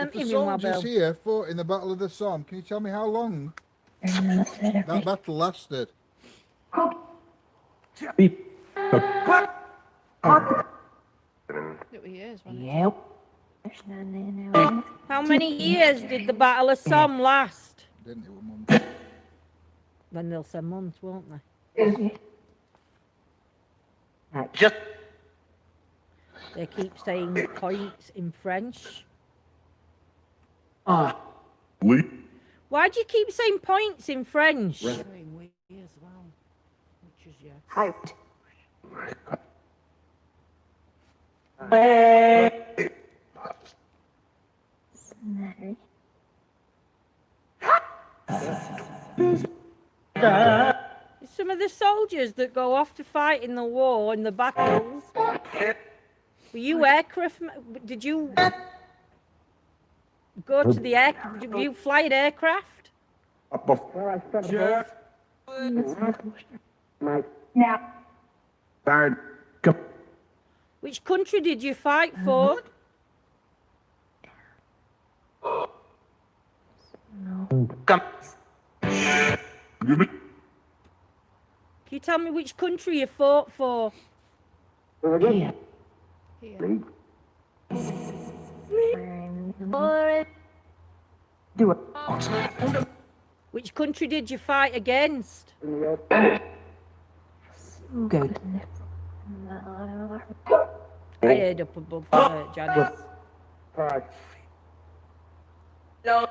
If the Evening, soldiers Mabel. here fought in the Battle of the Somme, can you tell me how long that battle lasted? It was years, wasn't it? Yep. How many years did the Battle of Somme last? Didn't it, Mum? Then they'll say months, won't they? Just. They keep saying points in French. Lee. Why do you keep saying points in French? Saying we as well. Which is yes. Out. Some of the soldiers that go off to fight in the war, in the battles. Were you aircraft? Did you go to the air? Did you fly an aircraft? Now. Which country did you fight for? Can you tell me which country you fought for? Here. Here. Do it. Which country did you fight against? Good. I heard up above Janice. How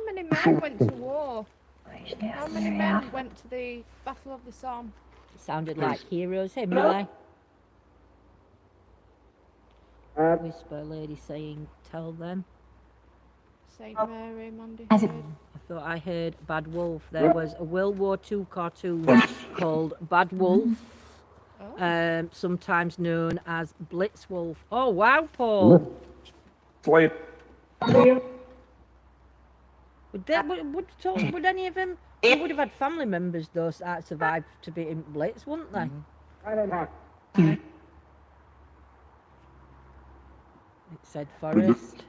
many men went to war? How many men went to the Battle of the Somme? It sounded like heroes, hey Millie? Whisper lady saying, tell them. Saint Mary, Mandy. Has it- I thought I heard Bad Wolf. There was a World War II cartoon called Bad Wolf, sometimes known as Blitzwolf. Oh wow, Paul. Slate. Would any of them? They would have had family members though that survived to be in Blitz, wouldn't they? It said Forest.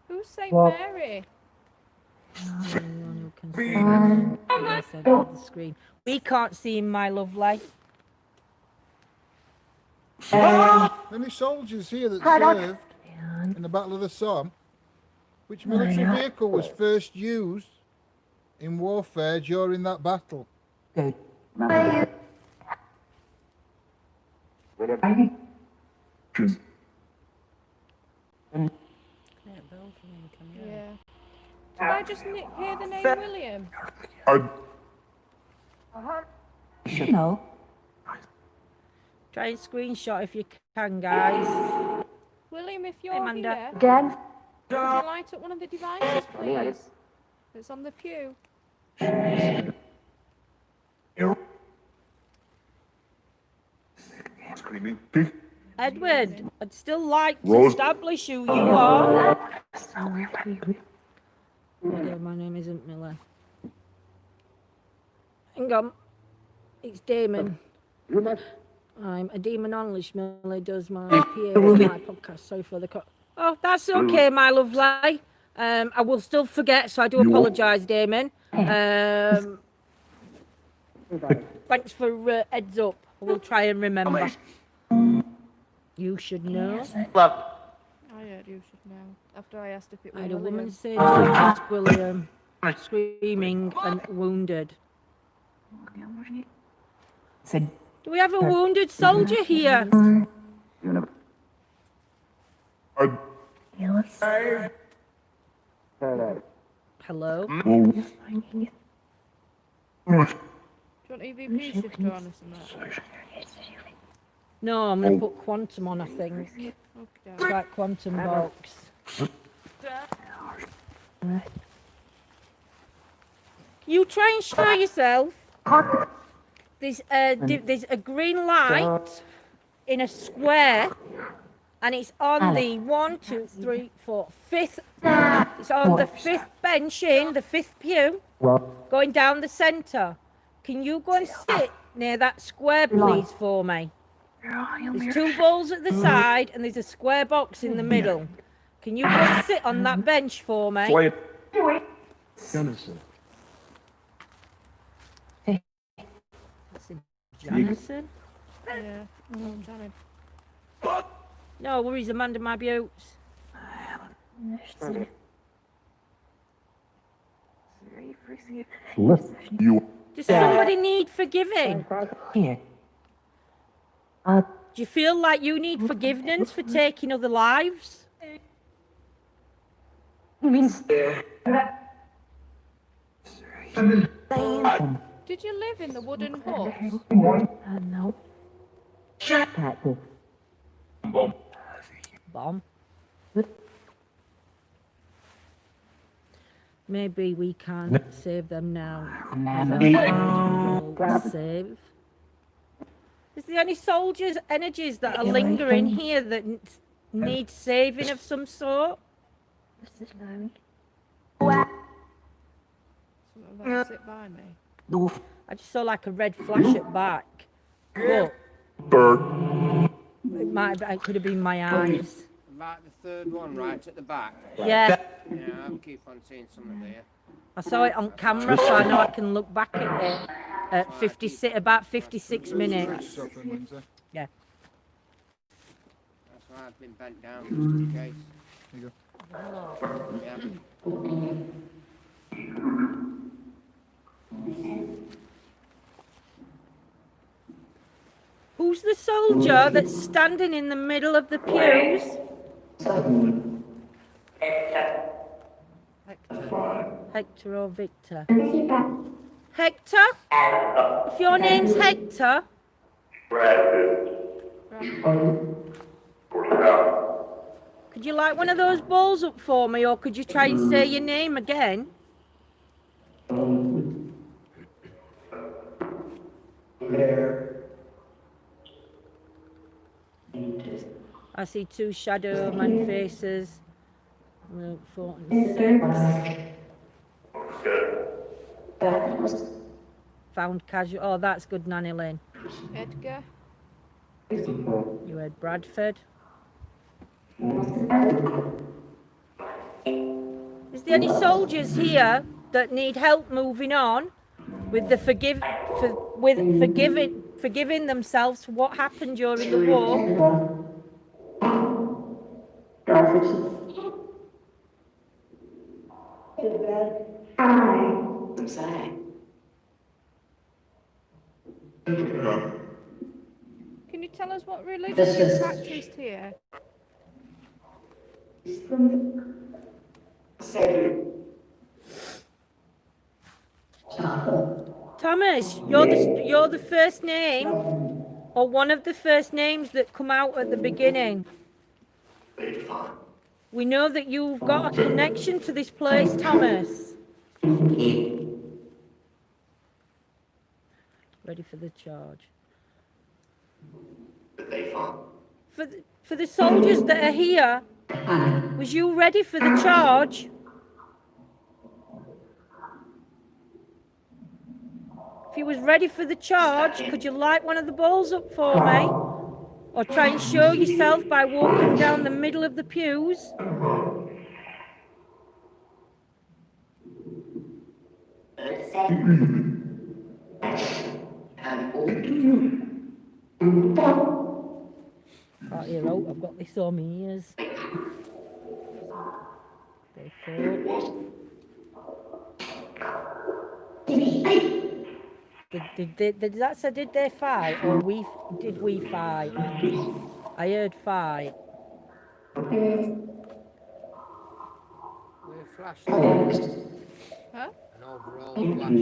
Who's Saint Mary? Anyone who can see them. I said on the screen. We can't see him, my lovely. Many soldiers here that served in the Battle of the Somme. Which military vehicle was first used in warfare during that battle? Good. Yeah. Did I just hear the name William? Should know. Try and screenshot if you can, guys. William, if you're Amanda. here, Again. would you light up one of the devices, please? It's on the pew. Edward, I'd still like to establish who you are. No, my name isn't Miller. Hang on. It's Damon. I'm a demonologist. Miller does my PA for my podcast. Sorry for the Oh, that's okay, my lovely. I will still forget, so I do apologise, Damon. Thanks for heads up. I will try and remember. You should know. I heard you should know. After I asked if it I was had a William. woman say to ask William, screaming and wounded. Said. Do we have a wounded soldier here? Hello? Do you want EVP shifter on us and that? No, I'm going to put quantum on, I think. Okay. It's like quantum box. You try and show yourself. There's a green light in a square, and it's on the 5th. It's on the 5th bench in the 5th pew, going down the centre. Can you go and sit near that square, please, for me? There's 2 balls at the side, and there's a square box in the middle. Can you go and sit on that bench for me? Slate. Janison? Yeah. I'm trying No worries, Amanda, my boots. You. Does somebody need forgiving? Here. Do you feel like you need forgiveness for taking other lives? Did you live in the wooden hut? No. Bomb. Maybe we can't save them now. Save. Is there any soldiers' energies that are lingering here that need saving of some sort? Something about to sit by me. I just saw like a red flash at back. But it could have been my eyes. About the third one right at the back. Yeah. Yeah, I keep on seeing something there. I saw it on camera, so I know I can look back at it at about 56 minutes. Yeah. That's why I've been bent down just in case. There you Who's the soldier that's standing in the middle of the pews? Hector or Victor? Hector? If your name's Hector? Could you light one of those balls up for me, or could you try and say your name again? I see two shadow man faces. 4 and 6. Found casual. Oh, that's good, Nanny Lynn. Edgar? You heard Bradford. Is there any soldiers here that need help moving on with the forgiving themselves for what happened during the war? Can you tell us what religion is practiced here? Thomas, you're the first name, or one of the first names that come out at the beginning. We know that you've got a connection to this place, Thomas. Ready for the charge. For the soldiers that are here, was you ready for the charge? If you was ready for the charge, could you light one of the balls up for me? Or try and show yourself by walking down the middle of the pews? Can't hear out, I've got this on my ears. Day 4. Did that say did they fight, or did we fight? I heard fight. We're flashlights. Huh? An overall flash around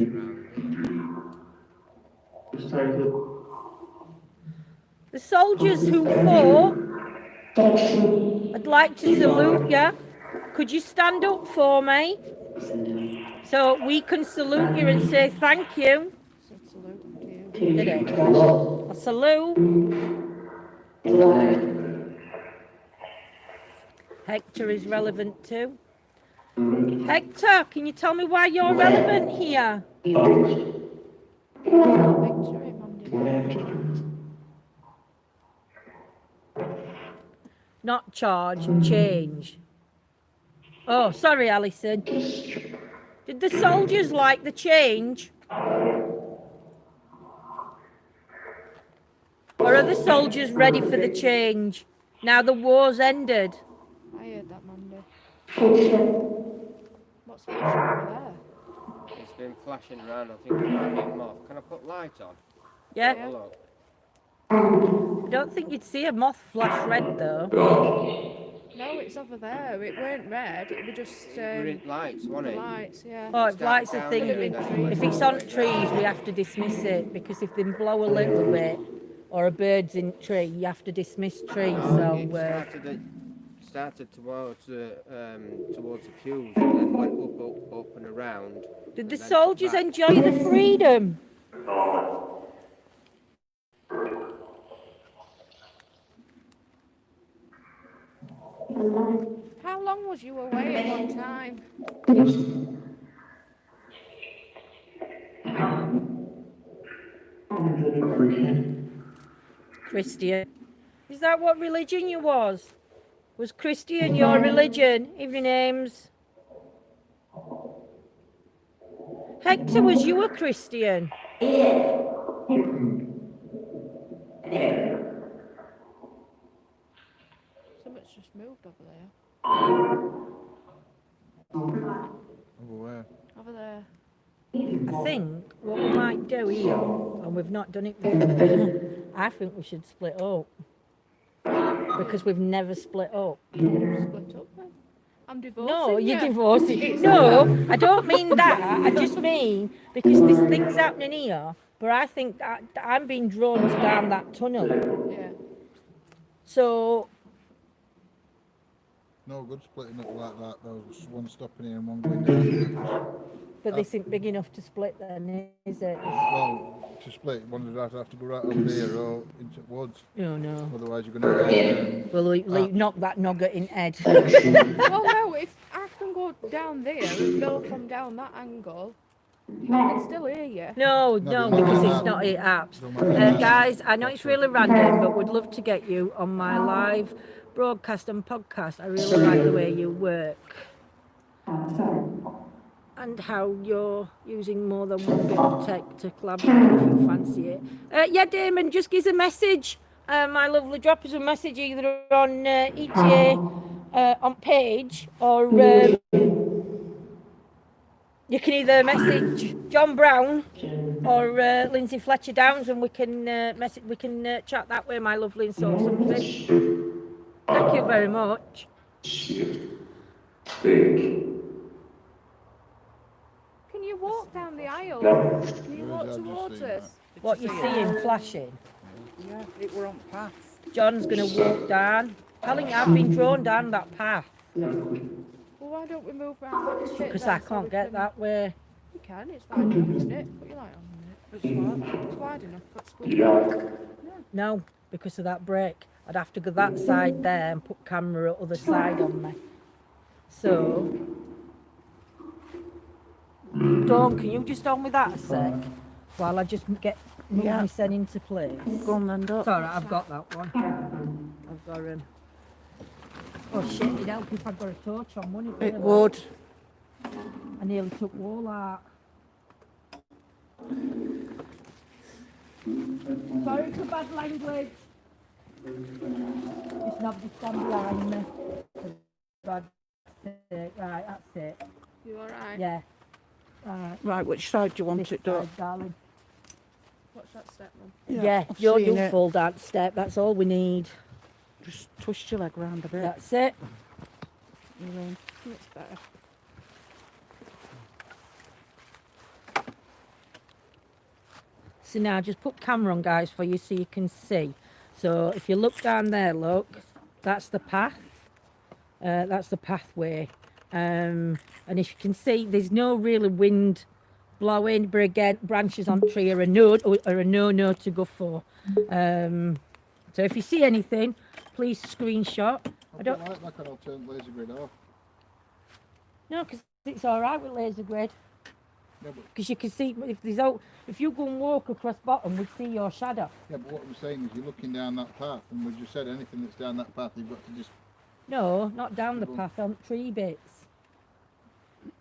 here. The soldiers who fought, I'd like to salute you. Could you stand up for me? So we can salute you and say thank you. Did it? A salute. Hector is relevant too. Hector, can you tell me why you're relevant here? Not charge, change. Oh, sorry, Alison. Did the soldiers like the change? Or are the soldiers ready for the change? Now the war's ended. I heard that, Monday. What's flashing over there? It's been flashing around, I think it might get them off. Can I put light on? Yeah? Have a look. I don't think you'd see a moth flash red though. No, it's over there. It weren't red. It was just Brilliant lights, wasn't the it? lights. Yeah. Oh, if Start lights are down thingy, there and then if went it's all on the way trees, round. we have to dismiss it because if they blow a little bit or a bird's in tree, you have to dismiss trees. No, So it started towards the queues and then went up and around. did and the then soldiers back. enjoy the freedom? How long was you away at one time? Christian. Is that what religion you was? Was Christian your religion? Evening names. Hector, was you a Christian? Something's just moved over there. Over where? Over there. I think what we might do here, and we've not done it before, I think we should split up. Because we've never split up. Split up then. I'm divorcing No, you're you. divorcing. No, I don't mean that. I just mean because there's things happening here, but I think that I'm being drawn down that tunnel. Yeah. So, No good splitting up like that. There was one stopping here and one going down. but this isn't big enough to split then, is it? Well, to split, one would have to go right over here or into the woods. Oh no. Otherwise, you're going to. Well, knock that nugget in head. Well, no, if I can go down there and Bill from down that angle, I can still hear you. No, because it's not 8 apps. Guys, I know it's really random, but would love to get you on my live broadcast and podcast. I really like the way you work and how you're using more than one bit of tech to collaborate if you fancy it. Yeah, Damon, just give us a message. My lovely, drop us a message either on ETA on page or you can either message John Brown or Lindsay Fletcher Downs, and we can chat that way, my lovely, and sort something. Thank you very much. Can you walk down the aisle? Can you walk towards us? What you're seeing flashing? Yeah, it were on path. John's going to walk down. Telling you, I've been drawn down that path Well, why don't we move around that bit because then I so can't we get can- that way. You can, it's wide enough, isn't it? Put your light on It's what? it. It's wide enough, that's good. No, because of that break. I'd have to go that side there and put camera other side on me. So, Dawn, can you just hold me that a sec while I just get move my sen into place? Go on then, Doc. It's all right, I've got that one. I've got oh shit, it'd help if I got a torch on, wouldn't it? It would. I nearly took wall out. Sorry for bad language. Just nobody stand behind me. For God's sake. Right, that's it. You alright? Yeah. Right. Right, which side do you want This it, Doc? side, darling. Watch that step, Mum. Yeah, I've you'll seen do it. full dance step. That's all we need. Just twist your leg round a bit. That's it. You're in. It's better. So now just put camera on, guys, for you so you can see. So if you look down there, look, that's the path. That's the pathway. And if you can see, there's no really wind blowing, but again, branches on tree are a no to go for. So if you see anything, please screenshot. I don't like that, I'll turn laser grid off. No, because it's all right with laser grid. Yeah, but, Because you can see if you go and walk across bottom, we see your shadow. yeah, but what I'm saying is you're looking down that path, and we just said anything that's down that path, you've got to just... No, not down the path, on tree bits.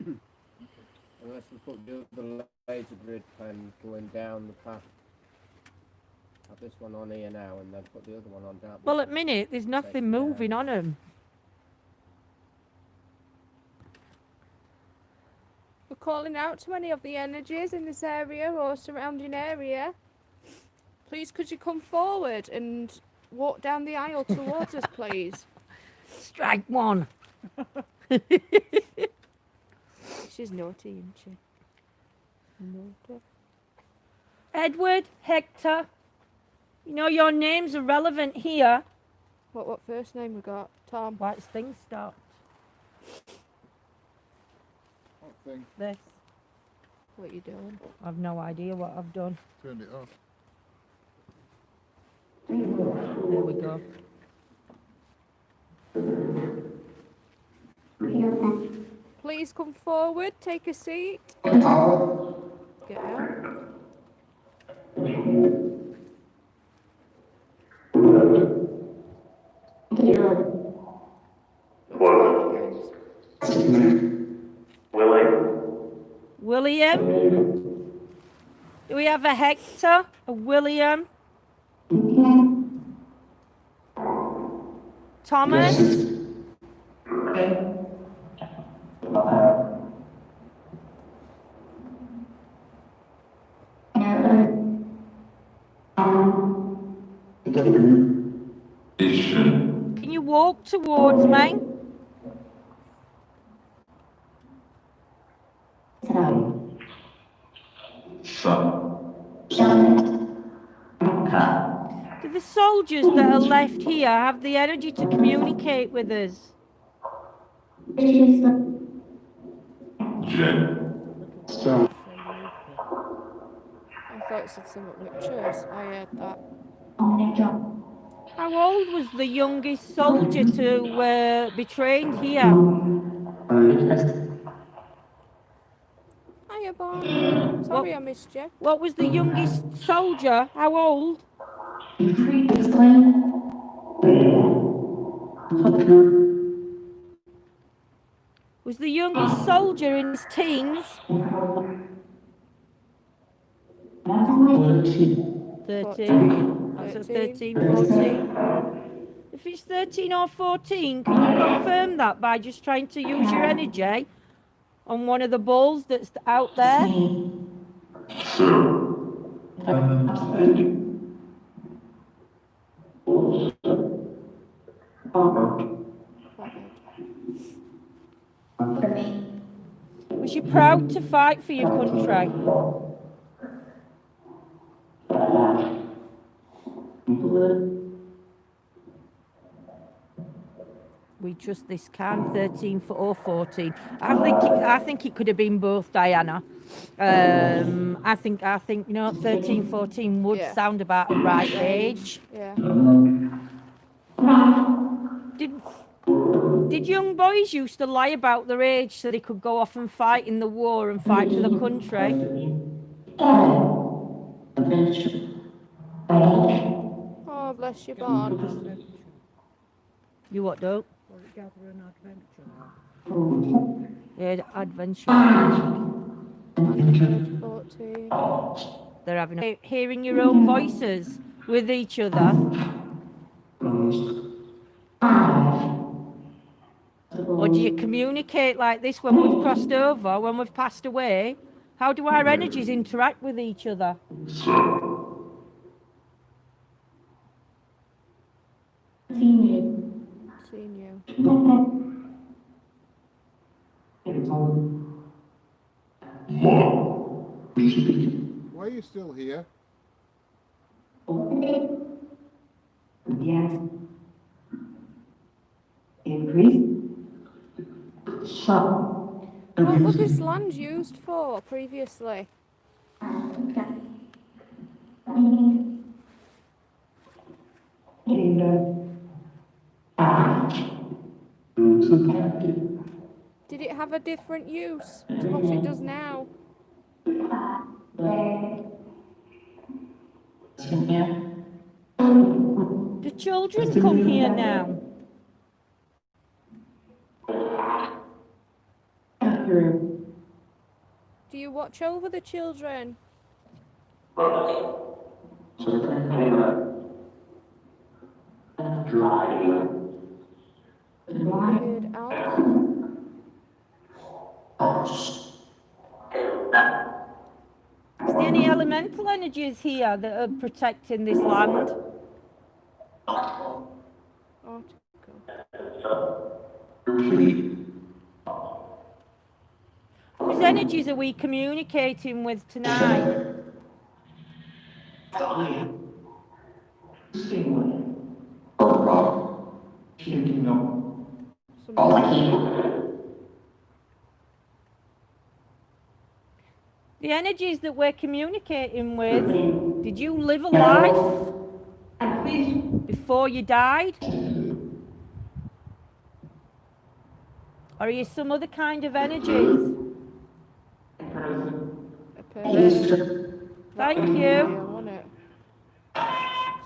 Unless we put the laser grid pen going down the path. Have this one on here now and then put the other one on down. Well, at minute, there's nothing moving on them. We're calling out to any of the energies in this area or surrounding area. Please, could you come forward and walk down the aisle towards us, please? Strike one. She's naughty, isn't she? Naughty. Edward, Hector, you know your names are relevant here. What first name we got? Tom. What's things stopped? What thing? This. What you doing? I've no idea what I've done. Turned it off. There we go. Please come forward, take a seat. Get out. William? Do we have a Hector? A William? Thomas? Can you walk towards me? Do the soldiers that are left here have the energy to communicate with us? I thought it said something witches. I heard that. How old was the youngest soldier to be trained here? Hiya, Bon. Sorry I missed you. What was the youngest soldier? How old? Was the youngest soldier in his teens? 13. That's a 13, 14. If it's 13 or 14, can you confirm that by just trying to use your energy on one of the balls that's out there? Was you proud to fight for your country? We trust this can 13 or 14. I think it could have been both, Diana. I think 13, 14 would sound about the right age. Yeah. Did young boys used to lie about their age so they could go off and fight in the war and fight for the country? Oh, bless you, Bon. You what, though? Was it Gather an Adventure? Yeah, adventure. 14. They're having hearing your own voices with each other. Or do you communicate like this when we've crossed over, when we've passed away? How do our energies interact with each other? Seen you. Why are you still here? Yes. Increase. What was this land used for previously? Did it have a different use to what it does now? Do children come here now? Do you watch over the children? Weird elf. Is there any element elemental energies here that are protecting this land? Whose energies are we communicating with tonight? The energies that we're communicating with, did you live a life before you died? Or are you some other kind of energies? Thank you.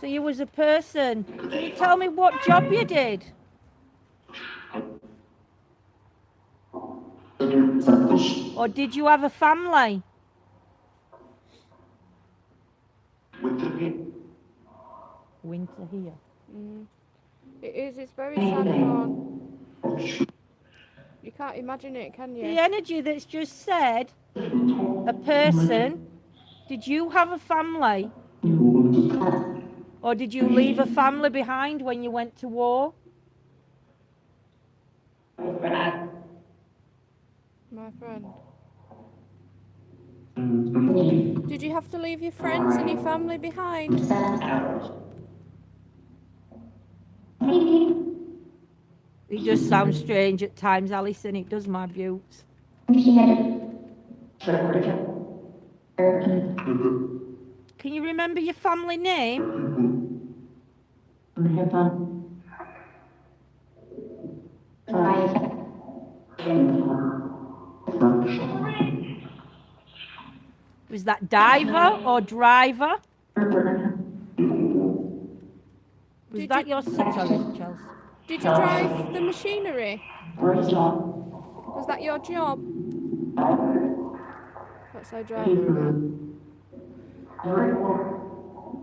So you was a person. Can you tell me what job you did? Or did you have a family? Winter here. It is, it's very sad, Dawn. You can't imagine it, can you? The energy that's just said, a person, did you have a family? Or did you leave a family behind when you went to war? My friend. Did you have to leave your friends and your family behind? It just sounds strange at times, Alison. It does my butts. Can you remember your family name? Was that diver or driver? Was that your sorry, Chelsea? Did you drive the machinery? Was that your job? Let's say driver again.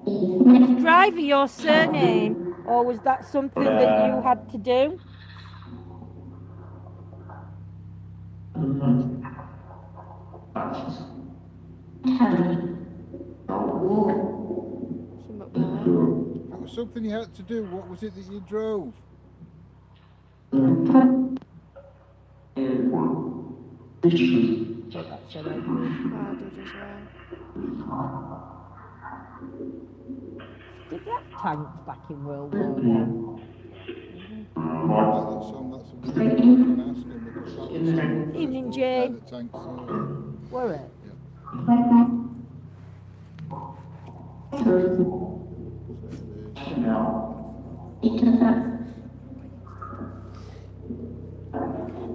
Was driver your surname, or was that something that you had to do? It was something you had to do. What was it that you drove? Did they have tanks back in World War I? That's a really good one to ask him, because that was Evening, Jane. the tanks. Were it?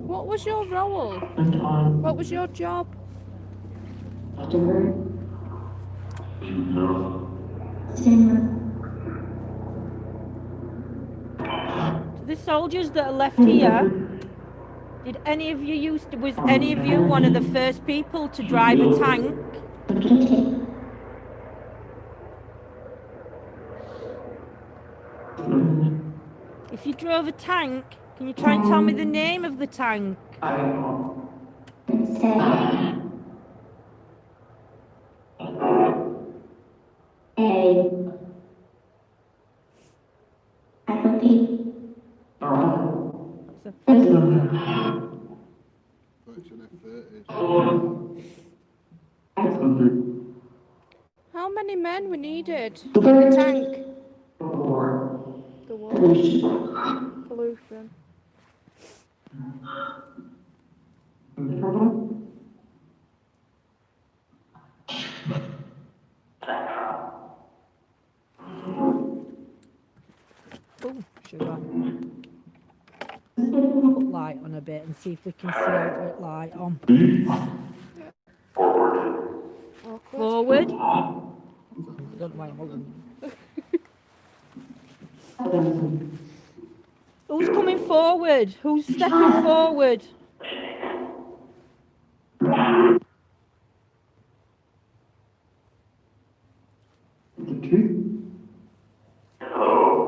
What was your role? What was your job? The soldiers that are left here, did any of you was any of you one of the first people to drive a tank? If you drove a tank, can you try and tell me the name of the tank? How many men were needed in the tank? The war. Pollution. Oh, sugar. Put light on a bit and see if we can see out with light on. Forward. I don't know why I'm holding it. Who's coming forward? Who's stepping forward?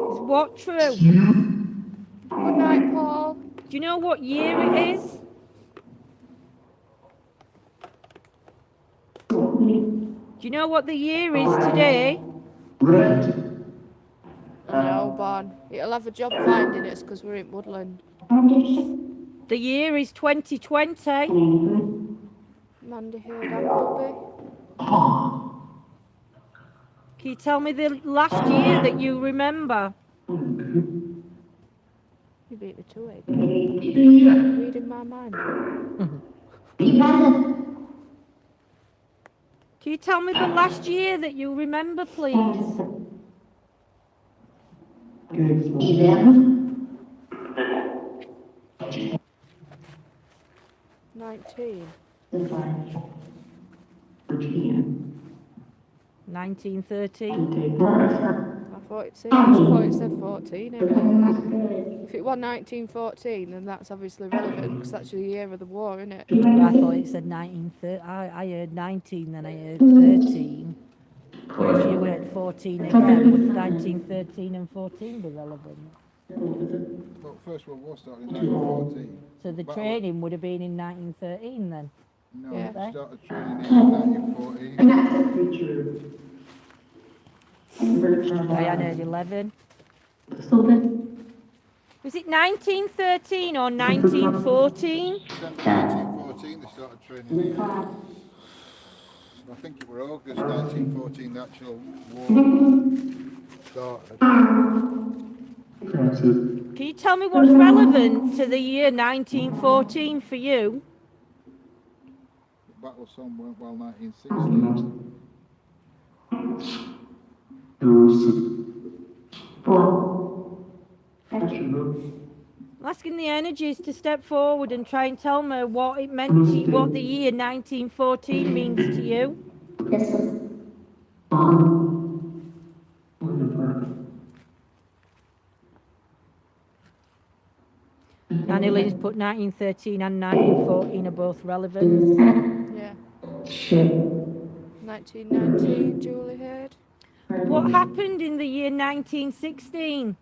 Is what true? Good night, Paul. Do you know what year it is? Do you know what the year is today? No, Bon. It'll have a job finding us because we're in Woodland. The year is 2020. Mandy Heard Appleby. Can you tell me the last year that you remember? You beat me to it. Reading my mind. Can you tell me the last year that you remember, please? 19. 1913. I thought it said 14. If it was 1914, then that's obviously relevant because that's the year of the war, isn't it? I thought it said 1913. I heard 19, then I heard 13. But if you heard 14 again, would 1913 and 14 be relevant? Well, First World War started in 1914. So the training would have been in 1913 then? No, Yeah. it started training in 1914. I heard 11. Was it 1913 or 1914? 1914 they started training in. I think it was August 1914 the actual war started. Can you tell me what's relevant to the year 1914 for you? The Battle of Somme went well 1916. I'm asking the energies to step forward and try and tell me what it meant to you, what the year 1914 means to you. Nanny Lynn's put 1913 and 1914 are both relevant. Yeah. 1919, Joley Haymonds. What happened in the year 1916?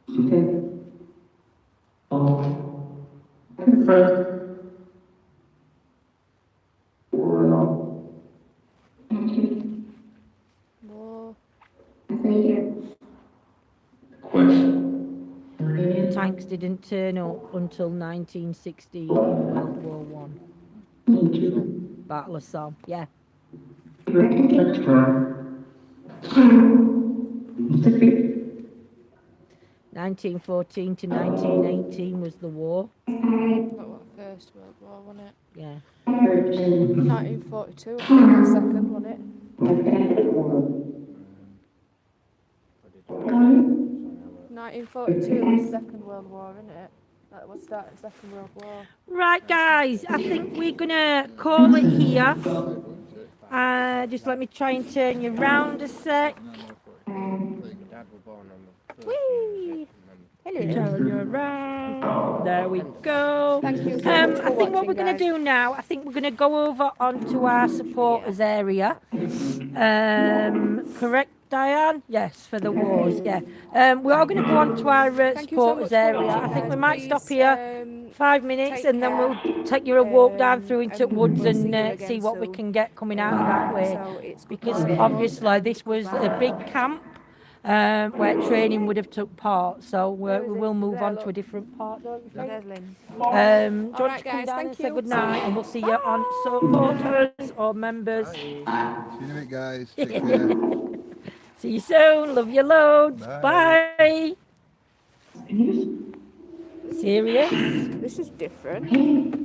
War. Tanks didn't turn up until 1916 in World War One. Battle of Somme, yeah. 1914 to 1918 was the war. That was First World War, wasn't it? Yeah. 1942, I think the second, wasn't it? 1942 was Second World War, isn't it? That was starting Second World War. Right, guys, I think we're gonna call it here. Just let me try and turn you round a sec. Dad were born on the Whee! Turn you around. There we go. Thank you so much for I think what we're watching, going to guys. do now, I think we're going to go over onto our supporters area. Correct, Diane? Yes, for the wars, yeah. We are going to go on to our Thank you so much supporters for area. watching, I think we guys. might stop here Please, 5 minutes take and then care. we'll take you a walk down through into And woods we'll see you and again see what we soon. can get coming out of that way. So it's good Because to see you. obviously this was a big camp where training would have took part. So we will move on to a different part, don't you think? There's Lynn. Do you want Alright, to come guys, down thank and say you. good night and we'll see you on supporters or members. See you in a bit, guys. Take care. See you soon. Love you loads. Bye. Serious? This is different.